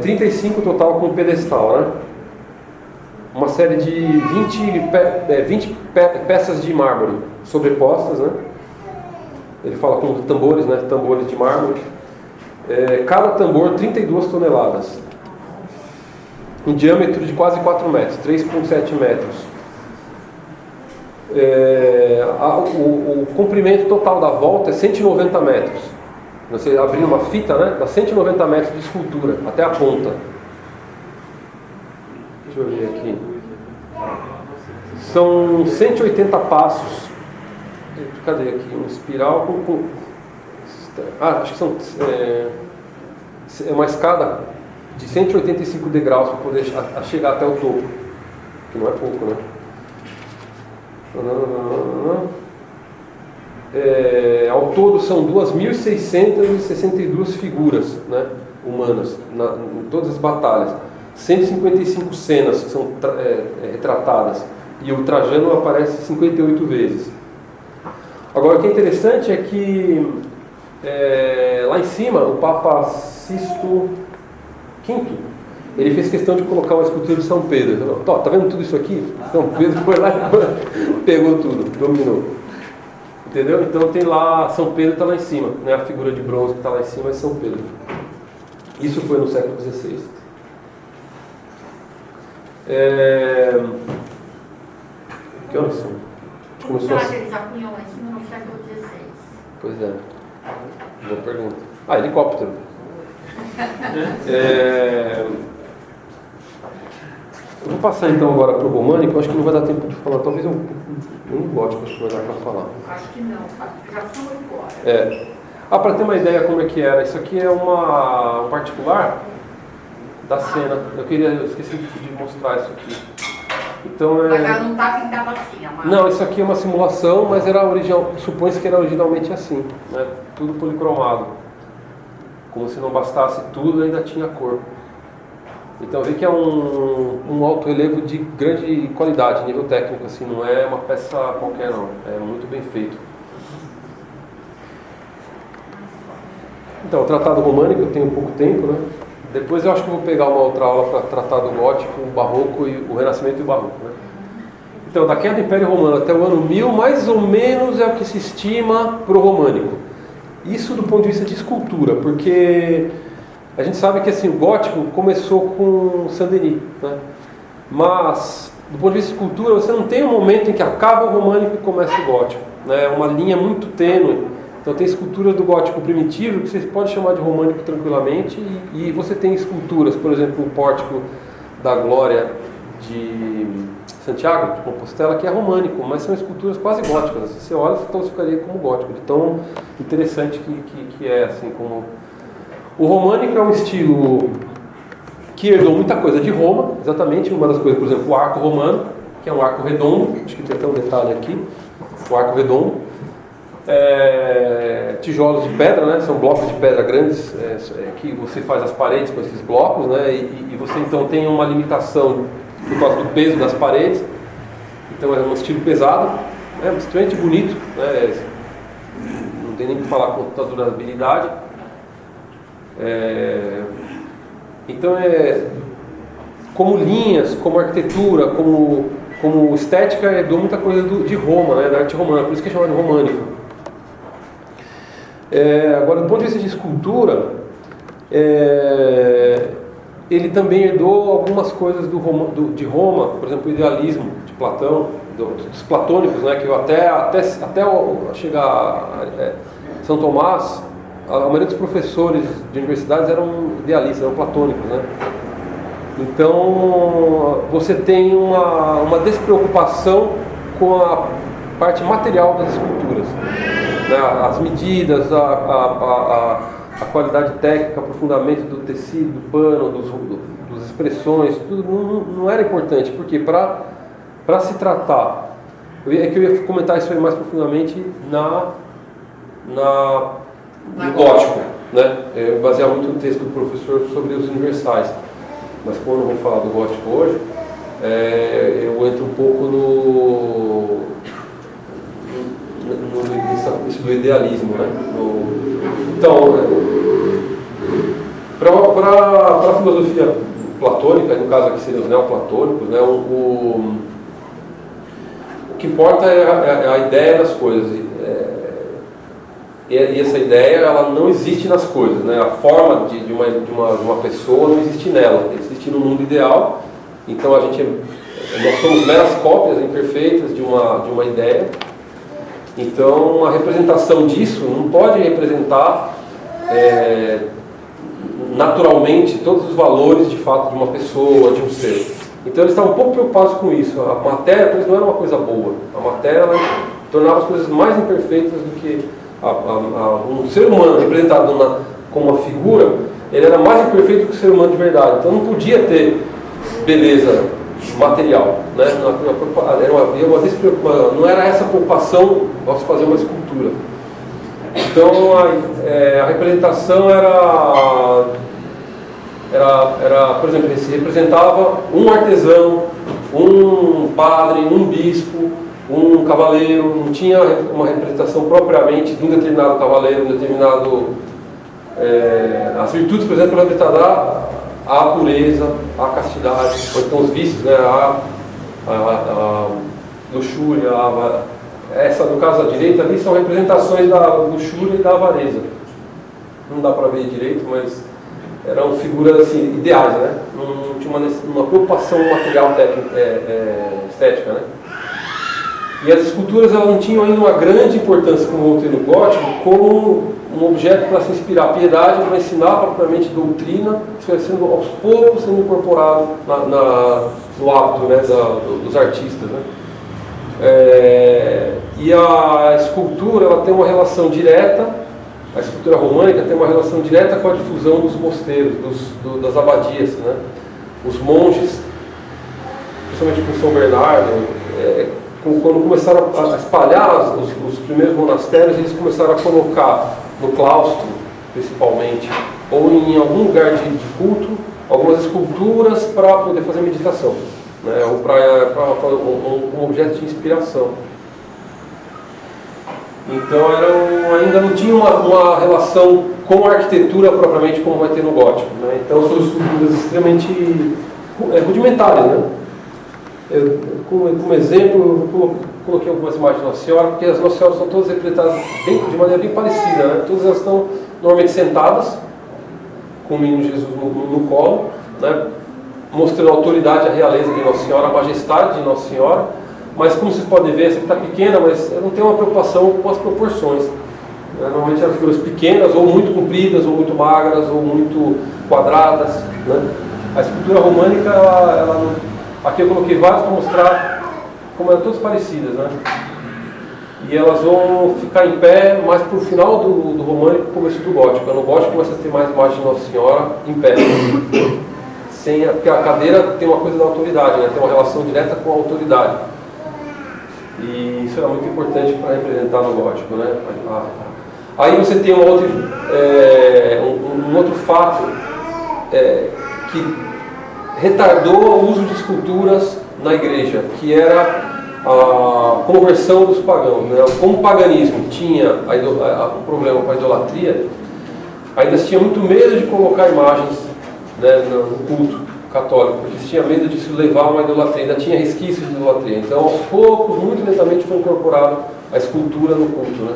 35 total com o pedestal, né? Uma série de 20 peças de mármore sobrepostas, né? Ele fala com tambores, né? Tambores de mármore. Cada tambor 32 toneladas. Em diâmetro de quase 4 metros, 3,7 metros. O comprimento total da volta é 190 metros. Você abrir uma fita, né, dá 190 metros de escultura, até a ponta. Deixa eu ver aqui. São 180 passos. Cadê aqui? Uma espiral com... acho que são... é uma escada de 185 degraus para poder chegar até o topo, que não é pouco, né? Ao todo são 2.662 figuras, né, humanas em todas as batalhas, 155 cenas que são retratadas, e o Trajano aparece 58 vezes. Agora o que é interessante é que lá em cima o Papa Sisto V, ele fez questão de colocar uma escultura de São Pedro. Tá vendo tudo isso aqui? São Pedro foi lá e pegou tudo, dominou. Entendeu? Então tem lá, São Pedro está lá em cima, né? A figura de bronze que está lá em cima é São Pedro. Isso foi no século XVI. Que horas são? Será que eles apunham lá em cima no século XVI? Pois é, boa pergunta. Helicóptero. Eu vou passar então agora para o românico, acho que não vai dar tempo de falar, talvez um gótico, acho que vai dar para falar. Acho que não, já foi embora. Para ter uma ideia como é que era, isso aqui é um particular da cena. Eu esqueci de mostrar isso aqui. Então, mas ela não está pintada assim, a marca. Não, isso aqui é uma simulação, mas era original, supõe-se que era originalmente assim, né? Tudo policromado. Como se não bastasse tudo, ainda tinha cor. Então vê que é um alto relevo de grande qualidade, nível técnico, assim, não é uma peça qualquer não, é muito bem feito. Então, o tratado românico eu tenho pouco tempo, né? Depois eu acho que eu vou pegar uma outra aula para tratar do gótico, o barroco e o renascimento e o barroco, né? Então, da queda do Império Romano até o ano 1000, mais ou menos é o que se estima para o românico. Isso do ponto de vista de escultura, porque a gente sabe que assim, o gótico começou com Saint-Denis, né? Mas, do ponto de vista de escultura, você não tem um momento em que acaba o românico e começa o gótico, né? É uma linha muito tênue. Então tem esculturas do gótico primitivo que você pode chamar de românico tranquilamente e você tem esculturas, por exemplo, o pórtico da Glória de Santiago de Compostela, que é românico, mas são esculturas quase góticas. Se você olha, então ficaria como gótico, de tão interessante que é, assim, como... O românico é um estilo que herdou muita coisa de Roma, exatamente, uma das coisas, por exemplo, o arco romano, que é um arco redondo, acho que tem até um detalhe aqui, o arco redondo, tijolos de pedra, né? São blocos de pedra grandes, que você faz as paredes com esses blocos, né? E você então tem uma limitação por causa do peso das paredes, então é um estilo pesado, extremamente bonito, né? Não tem nem o que falar quanto à durabilidade. Então como linhas, como arquitetura, como estética, herdou muita coisa de Roma, né? Da arte romana, por isso que é chamado de românico. Agora, do ponto de vista de escultura, ele também herdou algumas coisas de Roma, por exemplo, o idealismo de Platão, dos platônicos, né, que até chegar a São Tomás, a maioria dos professores de universidades eram idealistas, eram platônicos, né? Então, você tem uma despreocupação com a parte material das esculturas, né? As medidas, a qualidade técnica, o aprofundamento do tecido, do pano, das expressões, tudo não era importante, porque para se tratar, eu ia comentar isso aí mais profundamente no gótico, né? Eu basear muito no texto do professor sobre os universais. Mas como eu não vou falar do gótico hoje, eu entro um pouco nisso do idealismo, né? Então, para a filosofia platônica, no caso aqui seriam os neoplatônicos, né? O que importa é a ideia das coisas. E essa ideia, ela não existe nas coisas, né? A forma de uma pessoa não existe nela, existe no mundo ideal. Então nós somos meras cópias imperfeitas de uma ideia. Então a representação disso não pode representar naturalmente todos os valores de fato de uma pessoa, de um ser. Então eles estavam um pouco preocupados com isso. A matéria para eles não era uma coisa boa. A matéria ela tornava as coisas mais imperfeitas do que um ser humano representado como uma figura. Ele era mais imperfeito que o ser humano de verdade. Então não podia ter beleza material, né? Não era essa preocupação ao se fazer uma escultura. Então a representação era, por exemplo, se representava um artesão, um padre, um bispo, um cavaleiro. Não tinha uma representação propriamente de um determinado cavaleiro, um determinado... as virtudes, por exemplo, representadas a pureza, a castidade, ou então os vícios, né? A luxúria, essa, no caso da direita ali, são representações da luxúria e da avareza. Não dá para ver direito, mas eram figuras assim, ideais, né? Não tinha uma preocupação material estética, né? E as esculturas, elas não tinham ainda uma grande importância, como eu voltei no gótico, como um objeto para se inspirar piedade, para ensinar propriamente doutrina, isso vai sendo aos poucos sendo incorporado no hábito, né, dos artistas, né? E a escultura, ela tem uma relação direta, a escultura românica tem uma relação direta com a difusão dos mosteiros, das abadias, né? Os monges, principalmente com São Bernardo, quando começaram a espalhar os primeiros monastérios, eles começaram a colocar no claustro, principalmente, ou em algum lugar de culto, algumas esculturas para poder fazer meditação, né? Ou para um objeto de inspiração. Então ainda não tinha uma relação com a arquitetura propriamente como vai ter no gótico, né? Então são esculturas extremamente rudimentares, né? Como exemplo, eu coloquei algumas imagens de Nossa Senhora, porque as Nossas Senhoras são todas representadas de maneira bem parecida, né? Todas elas estão normalmente sentadas, com o menino Jesus no colo, né? Mostrando a autoridade, a realeza de Nossa Senhora, a majestade de Nossa Senhora. Mas como vocês podem ver, essa aqui está pequena, mas não tem uma preocupação com as proporções. Normalmente eram figuras pequenas, ou muito compridas, ou muito magras, ou muito quadradas, né? A escultura românica, aqui eu coloquei várias para mostrar como eram todas parecidas, né? E elas vão ficar em pé mais para o final do românico e começo do gótico. No gótico começa a ter mais imagem de Nossa Senhora em pé. Porque a cadeira tem uma coisa da autoridade, né? Tem uma relação direta com a autoridade. E isso era muito importante para representar no gótico, né? Aí você tem um outro fato que retardou o uso de esculturas na igreja, que era a conversão dos pagãos, né? Como o paganismo tinha o problema com a idolatria, ainda se tinha muito medo de colocar imagens, né, no culto católico, porque se tinha medo disso levar a uma idolatria, ainda tinha resquícios de idolatria. Então, aos poucos, muito lentamente, foi incorporado a escultura no culto, né?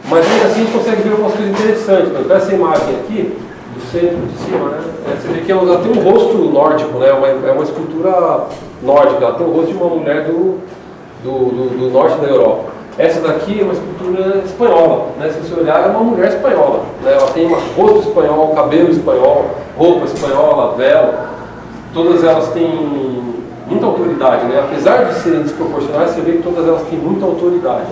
Mas ainda assim a gente consegue ver algumas coisas interessantes. Por exemplo, essa imagem aqui, do centro de cima, né? Você vê que ela tem um rosto nórdico, né? É uma escultura nórdica, ela tem o rosto de uma mulher do norte da Europa. Essa daqui é uma escultura espanhola, né? Se você olhar, é uma mulher espanhola, né? Ela tem um rosto espanhol, cabelo espanhol, roupa espanhola, véu. Todas elas têm muita autoridade, né? Apesar de serem desproporcionais, você vê que todas elas têm muita autoridade.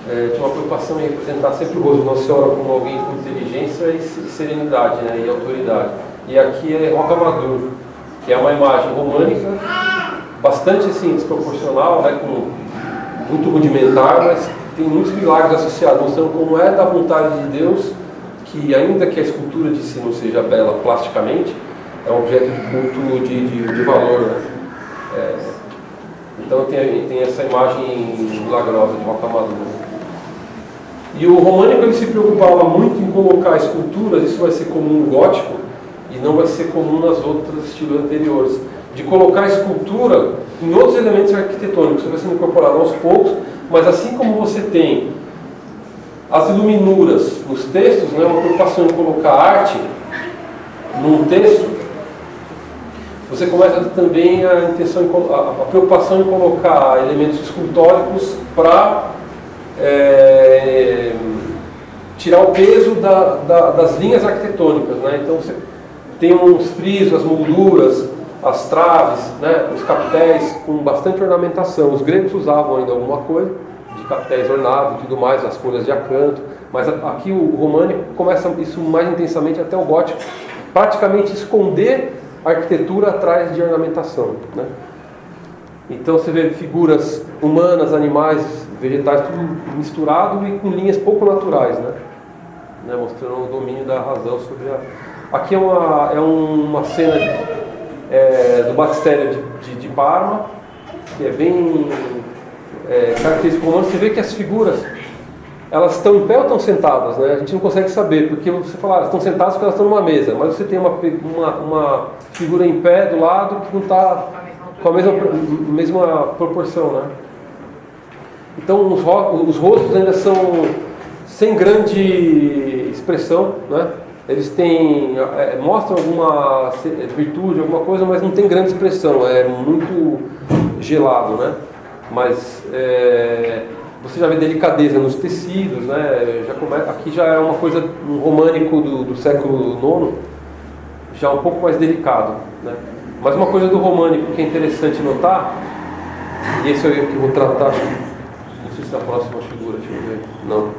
Tinha uma preocupação em representar sempre o rosto de Nossa Senhora como alguém com inteligência e serenidade, né? E autoridade. E aqui é Rocamadour, que é uma imagem românica, bastante assim, desproporcional, né? Muito rudimentar, mas tem muitos milagres associados, mostrando como é da vontade de Deus, que ainda que a escultura de si não seja bela plasticamente, é um objeto de culto de valor, né? Então tem essa imagem milagrosa de Rocamadour. E o românico ele se preocupava muito em colocar esculturas, isso vai ser comum no gótico e não vai ser comum nas outras estilos anteriores, de colocar escultura em outros elementos arquitetônicos, isso vai sendo incorporado aos poucos, mas assim como você tem as iluminuras nos textos, né, uma preocupação em colocar arte num texto, você começa a ter também a preocupação em colocar elementos escultóricos para tirar o peso das linhas arquitetônicas, né? Então você tem uns frisos, as molduras, as traves, né? Os capitéis com bastante ornamentação. Os gregos usavam ainda alguma coisa de capitéis ornados e tudo mais, as folhas de acanto, mas aqui o românico começa isso mais intensamente até o gótico, praticamente esconder a arquitetura atrás de ornamentação, né? Então você vê figuras humanas, animais, vegetais, tudo misturado e com linhas pouco naturais, né? Mostrando o domínio da razão sobre Aqui é uma cena do batistério de Parma, que é bem característico romano. Você vê que as figuras, elas estão em pé ou estão sentadas, né? A gente não consegue saber, porque você fala, elas estão sentadas porque elas estão numa mesa, mas você tem uma figura em pé do lado que não está com a mesma proporção, né? Então os rostos ainda são sem grande expressão, né? Eles mostram alguma virtude, alguma coisa, mas não tem grande expressão, é muito gelado, né? Mas você já vê delicadeza nos tecidos, né? Aqui já é uma coisa, um românico do século IX, já um pouco mais delicado, né? Mas uma coisa do românico que é interessante notar, e esse eu que vou tratar, não sei se é a próxima figura, deixa eu ver, não.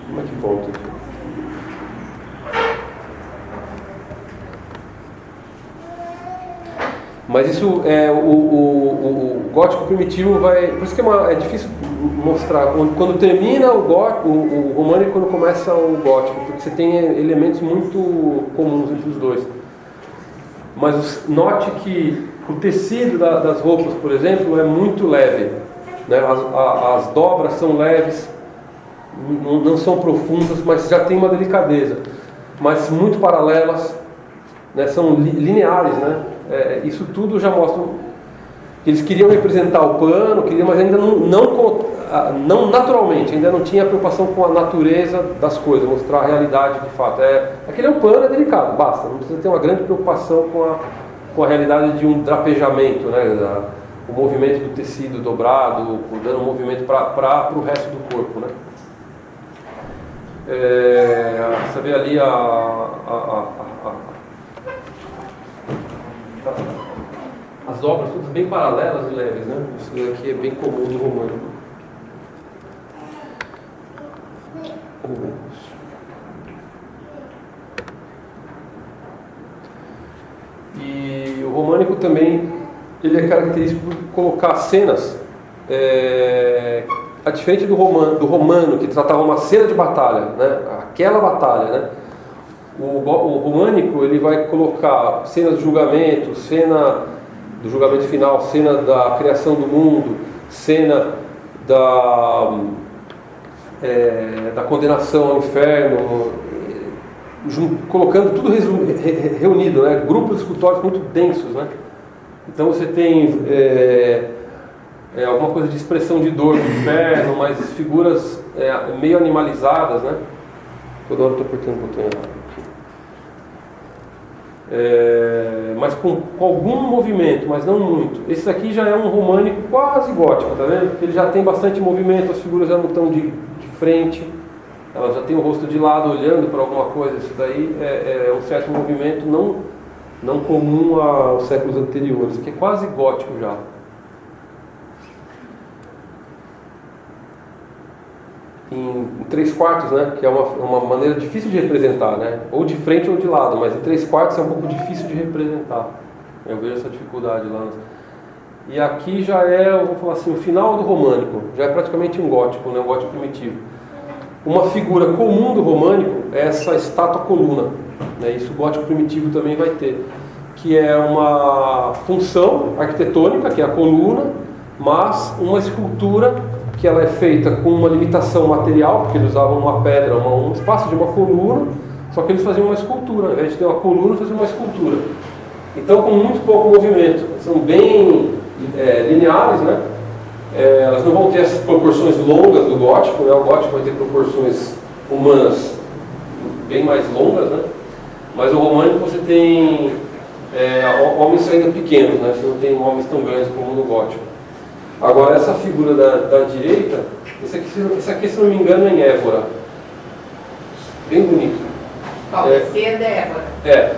Como é que volta aqui? Mas isso é o gótico primitivo vai. Por isso que é difícil mostrar quando termina o românico e quando começa o gótico, porque você tem elementos muito comuns entre os dois. Mas note que o tecido das roupas, por exemplo, é muito leve, né? As dobras são leves, não são profundas, mas já tem uma delicadeza, mas muito paralelas, né? São lineares, né? Isso tudo já mostra que eles queriam representar o pano, mas ainda não naturalmente, ainda não tinha preocupação com a natureza das coisas, mostrar a realidade de fato. Aquele é um pano, é delicado, basta, não precisa ter uma grande preocupação com a realidade de um drapejamento, né? O movimento do tecido dobrado, dando um movimento para o resto do corpo, né? Você vê ali as dobras todas bem paralelas e leves, né? Isso aqui é bem comum no românico. E o românico também, ele é característico por colocar cenas, a diferente do romano, que tratava uma cena de batalha, né? Aquela batalha, né? O românico, ele vai colocar cenas de julgamento, cena do julgamento final, cena da criação do mundo, cena da condenação ao inferno, colocando tudo reunido, né? Grupos escultóricos muito densos, né? Então você tem alguma coisa de expressão de dor no inferno, mas figuras meio animalizadas, né? Toda hora eu estou apertando o botão errado. Mas com algum movimento, mas não muito. Esse aqui já é um românico quase gótico, tá vendo? Ele já tem bastante movimento, as figuras já não estão de frente, elas já têm o rosto de lado olhando para alguma coisa. Isso daí é um certo movimento não comum aos séculos anteriores, que é quase gótico já. Em 3/4, né, que é uma maneira difícil de representar, né, ou de frente ou de lado, mas em 3/4 é um pouco difícil de representar. Eu vejo essa dificuldade lá. E aqui já eu vou falar assim, o final do românico, já é praticamente um gótico, né, um gótico primitivo. Uma figura comum do românico é essa estátua-coluna, né, isso o gótico primitivo também vai ter, que é uma função arquitetônica, que é a coluna, mas uma escultura que ela é feita com uma limitação material, porque eles usavam uma pedra, um espaço de uma coluna, só que eles faziam uma escultura, ao invés de ter uma coluna, faziam uma escultura. Então, com muito pouco movimento, são bem lineares, né? Elas não vão ter as proporções longas do gótico, né? O gótico vai ter proporções humanas bem mais longas, né? Mas o românico você tem homens ainda pequenos, né? Você não tem homens tão grandes como no gótico. Agora, essa figura da direita, esse aqui, se não me engano, é em Évora. Bem bonito. Esquerda é Évora.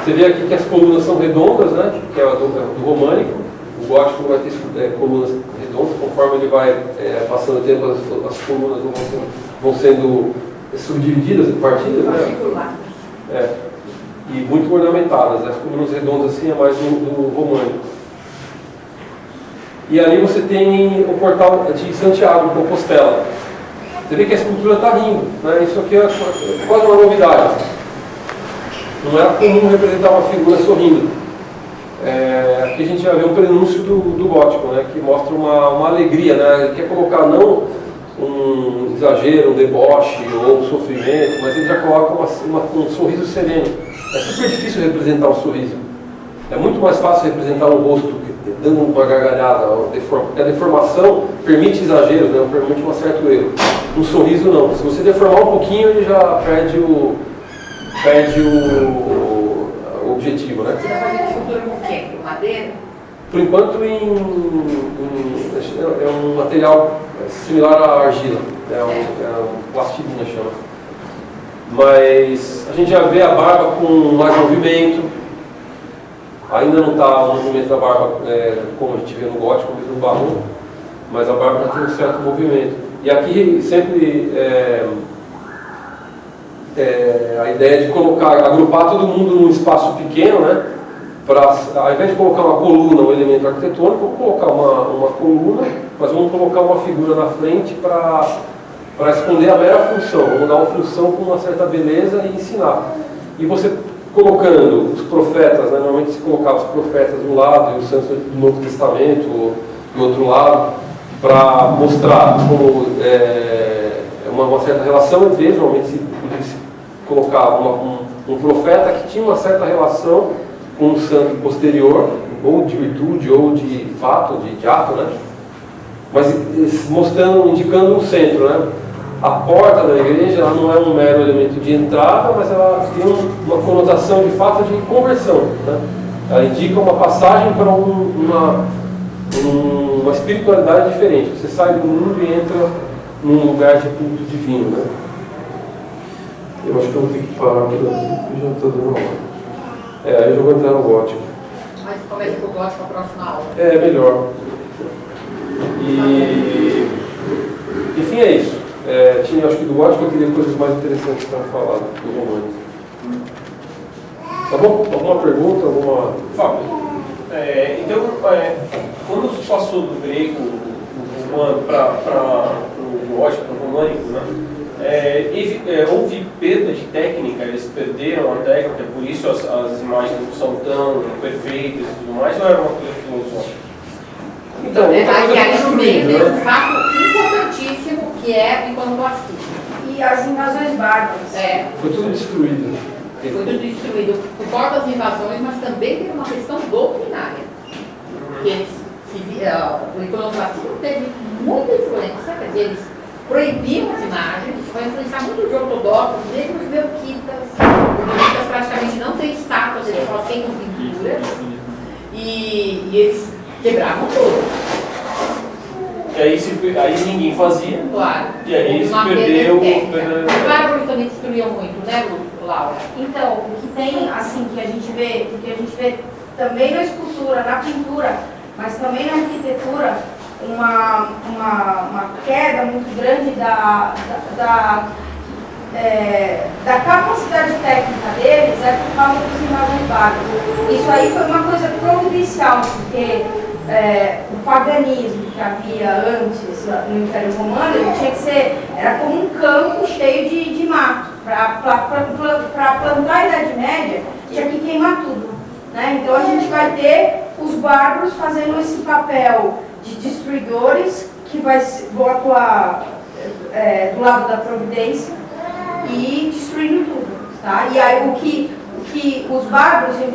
Você vê aqui que as colunas são redondas, né? Que é do românico. O gótico vai ter colunas redondas, conforme ele vai passando o tempo, as colunas vão sendo subdivididas em partidas, né? E muito ornamentadas, né? As colunas redondas assim é mais do românico. E ali você tem o portal de Santiago, Compostela. Você vê que a escultura está rindo, né? Isso aqui é quase uma novidade. Não era comum representar uma figura sorrindo. Aqui a gente já vê um prenúncio do gótico, né? Que mostra uma alegria, né? Ele quer colocar não um exagero, um deboche ou um sofrimento, mas ele já coloca um sorriso sereno. É super difícil representar um sorriso. É muito mais fácil representar um rosto dando uma gargalhada, porque a deformação permite exageros, né? Permite um certo erro. Um sorriso não. Se você deformar um pouquinho, ele já perde o objetivo, né? Você está fazendo escultura com o quê? Com madeira? por enquanto é um material similar à argila, é um plastilina chama. Mas a gente já vê a barba com mais movimento, ainda não está o movimento da barba como a gente vê no gótico, no barroco, mas a barba já tem um certo movimento. E aqui sempre a ideia de agrupar todo mundo num espaço pequeno, né? Ao invés de colocar uma coluna, um elemento arquitetônico, vamos colocar uma coluna, mas vamos colocar uma figura na frente para esconder a mera função. Vamos dar uma função com uma certa beleza e ensinar. E você colocando os profetas, né? Normalmente se colocava os profetas de um lado e os santos do Novo Testamento do outro lado, para mostrar como uma certa relação entre eles. Normalmente se colocava um profeta que tinha uma certa relação com um santo posterior, ou de virtude, ou de fato, de ato, né? Mas mostrando, indicando um centro, né? A porta da igreja ela não é um mero elemento de entrada, mas ela tem uma conotação de fato de conversão, né? Ela indica uma passagem para uma espiritualidade diferente. Você sai do mundo e entra num lugar de culto divino, né? Eu acho que eu vou ter que parar aqui, eu já estou dando uma hora. Aí eu vou entrar no gótico. Mas começa com o gótico a próxima aula. Melhor. Enfim, é isso. Tinha, acho que do gótico eu queria coisas mais interessantes para falar do romântico. Tá bom? Alguma pergunta? Fábio, então, quando se passou do grego para o gótico, para o românico, né? Houve perda de técnica, eles perderam a técnica, por isso as imagens não são tão perfeitas e tudo mais, ou era uma coisa filosófica? Então, aí no meio tem um fato importantíssimo que é o iconoclastismo. E as invasões bárbaras. Foi tudo destruído. Foi tudo destruído por conta das invasões, mas também tem uma questão doutrinária. Que o iconoclastismo teve muita influência, quer dizer, eles proibiam as imagens, vai influenciar muito os ortodoxos, mesmo os melquitas. Os melquitas praticamente não têm estátuas, eles só têm pinturas. E eles quebravam tudo. E aí ninguém fazia. Claro. E aí se perdeu. Os bárbaros também destruíam muito, né, Laura? Então, o que tem, assim, que a gente vê também na escultura, na pintura, mas também na arquitetura, uma queda muito grande da capacidade técnica deles por causa dos invasões bárbaros. Isso aí foi uma coisa providencial, porque o paganismo que havia antes no Império Romano, ele tinha que ser, era como um campo cheio de mato. Para plantar a Idade Média, tinha que queimar tudo, né? Então a gente vai ter os bárbaros fazendo esse papel de destruidores que vão atuar do lado da providência e destruindo tudo, tá? E aí o que os bárbaros, é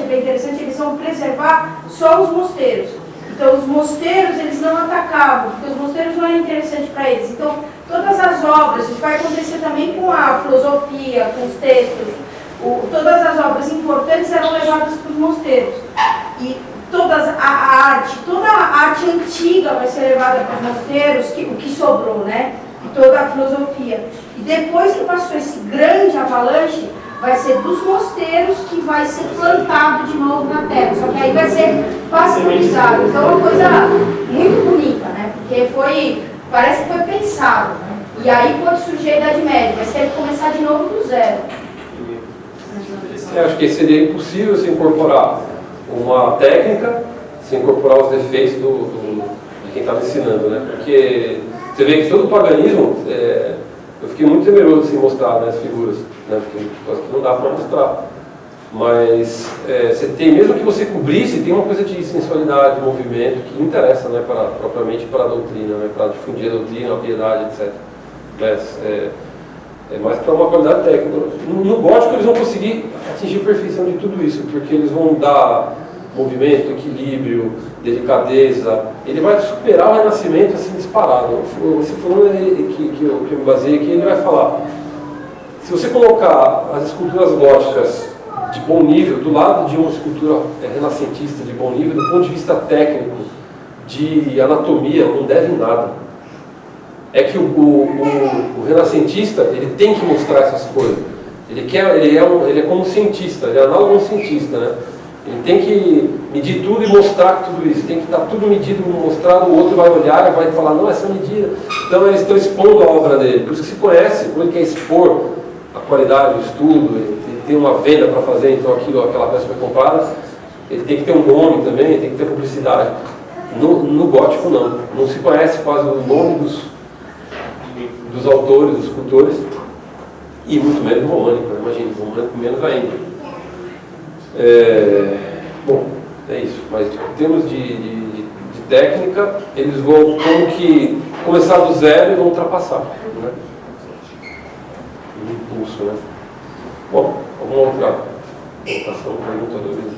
bem interessante, eles vão preservar só os mosteiros. Então os mosteiros eles não atacavam, porque os mosteiros não eram interessantes para eles. Então todas as obras, isso vai acontecer também com a filosofia, com os textos, todas as obras importantes eram levadas para os mosteiros. E toda a arte antiga vai ser levada para os mosteiros, o que sobrou, né? E toda a filosofia. E depois que passou esse grande avalanche, vai ser dos mosteiros que vai ser plantado de novo na terra. Só que aí vai ser pasteurizado. Então é uma coisa muito bonita, né? Porque parece que foi pensado, né? E aí pode surgir a Idade Média, mas tem que começar de novo do zero. Acho que seria impossível se incorporar uma técnica, se incorporar os defeitos de quem estava ensinando, né? Porque você vê que todo o paganismo, eu fiquei muito temeroso de mostrar, né, as figuras, né? Porque coisa que não dá para mostrar. Mas você tem, mesmo que você cobrisse, tem uma coisa de sensualidade, de movimento que interessa, né, propriamente para a doutrina, né, para difundir a doutrina, a piedade, etc. Mas, é mais para uma qualidade técnica. No gótico eles vão conseguir atingir a perfeição de tudo isso, porque eles vão dar movimento, equilíbrio, delicadeza. Ele vai superar o Renascimento assim disparado. Você falou que eu me baseei aqui, ele vai falar: se você colocar as esculturas góticas de bom nível, do lado de uma escultura renascentista de bom nível, do ponto de vista técnico, de anatomia, não deve nada. É que o renascentista, ele tem que mostrar essas coisas. Ele é como um cientista, ele é análogo a um cientista, né? Ele tem que medir tudo e mostrar tudo isso. Tem que estar tudo medido, mostrado, o outro vai olhar e vai falar, não, essa medida. Então eles estão expondo a obra dele. Por isso que se conhece, quando ele quer expor a qualidade do estudo, ele tem uma venda para fazer, então aquela peça foi comprada, ele tem que ter um nome também, tem que ter publicidade. No gótico não se conhece quase o nome dos autores, dos escultores, e muito menos no românico, né? Imagina, no românico menos ainda. Bom, é isso, mas em termos de técnica, eles vão como que começar do zero e vão ultrapassar, né? Um impulso, né? Bom, alguma outra colocação, pergunta, dúvida?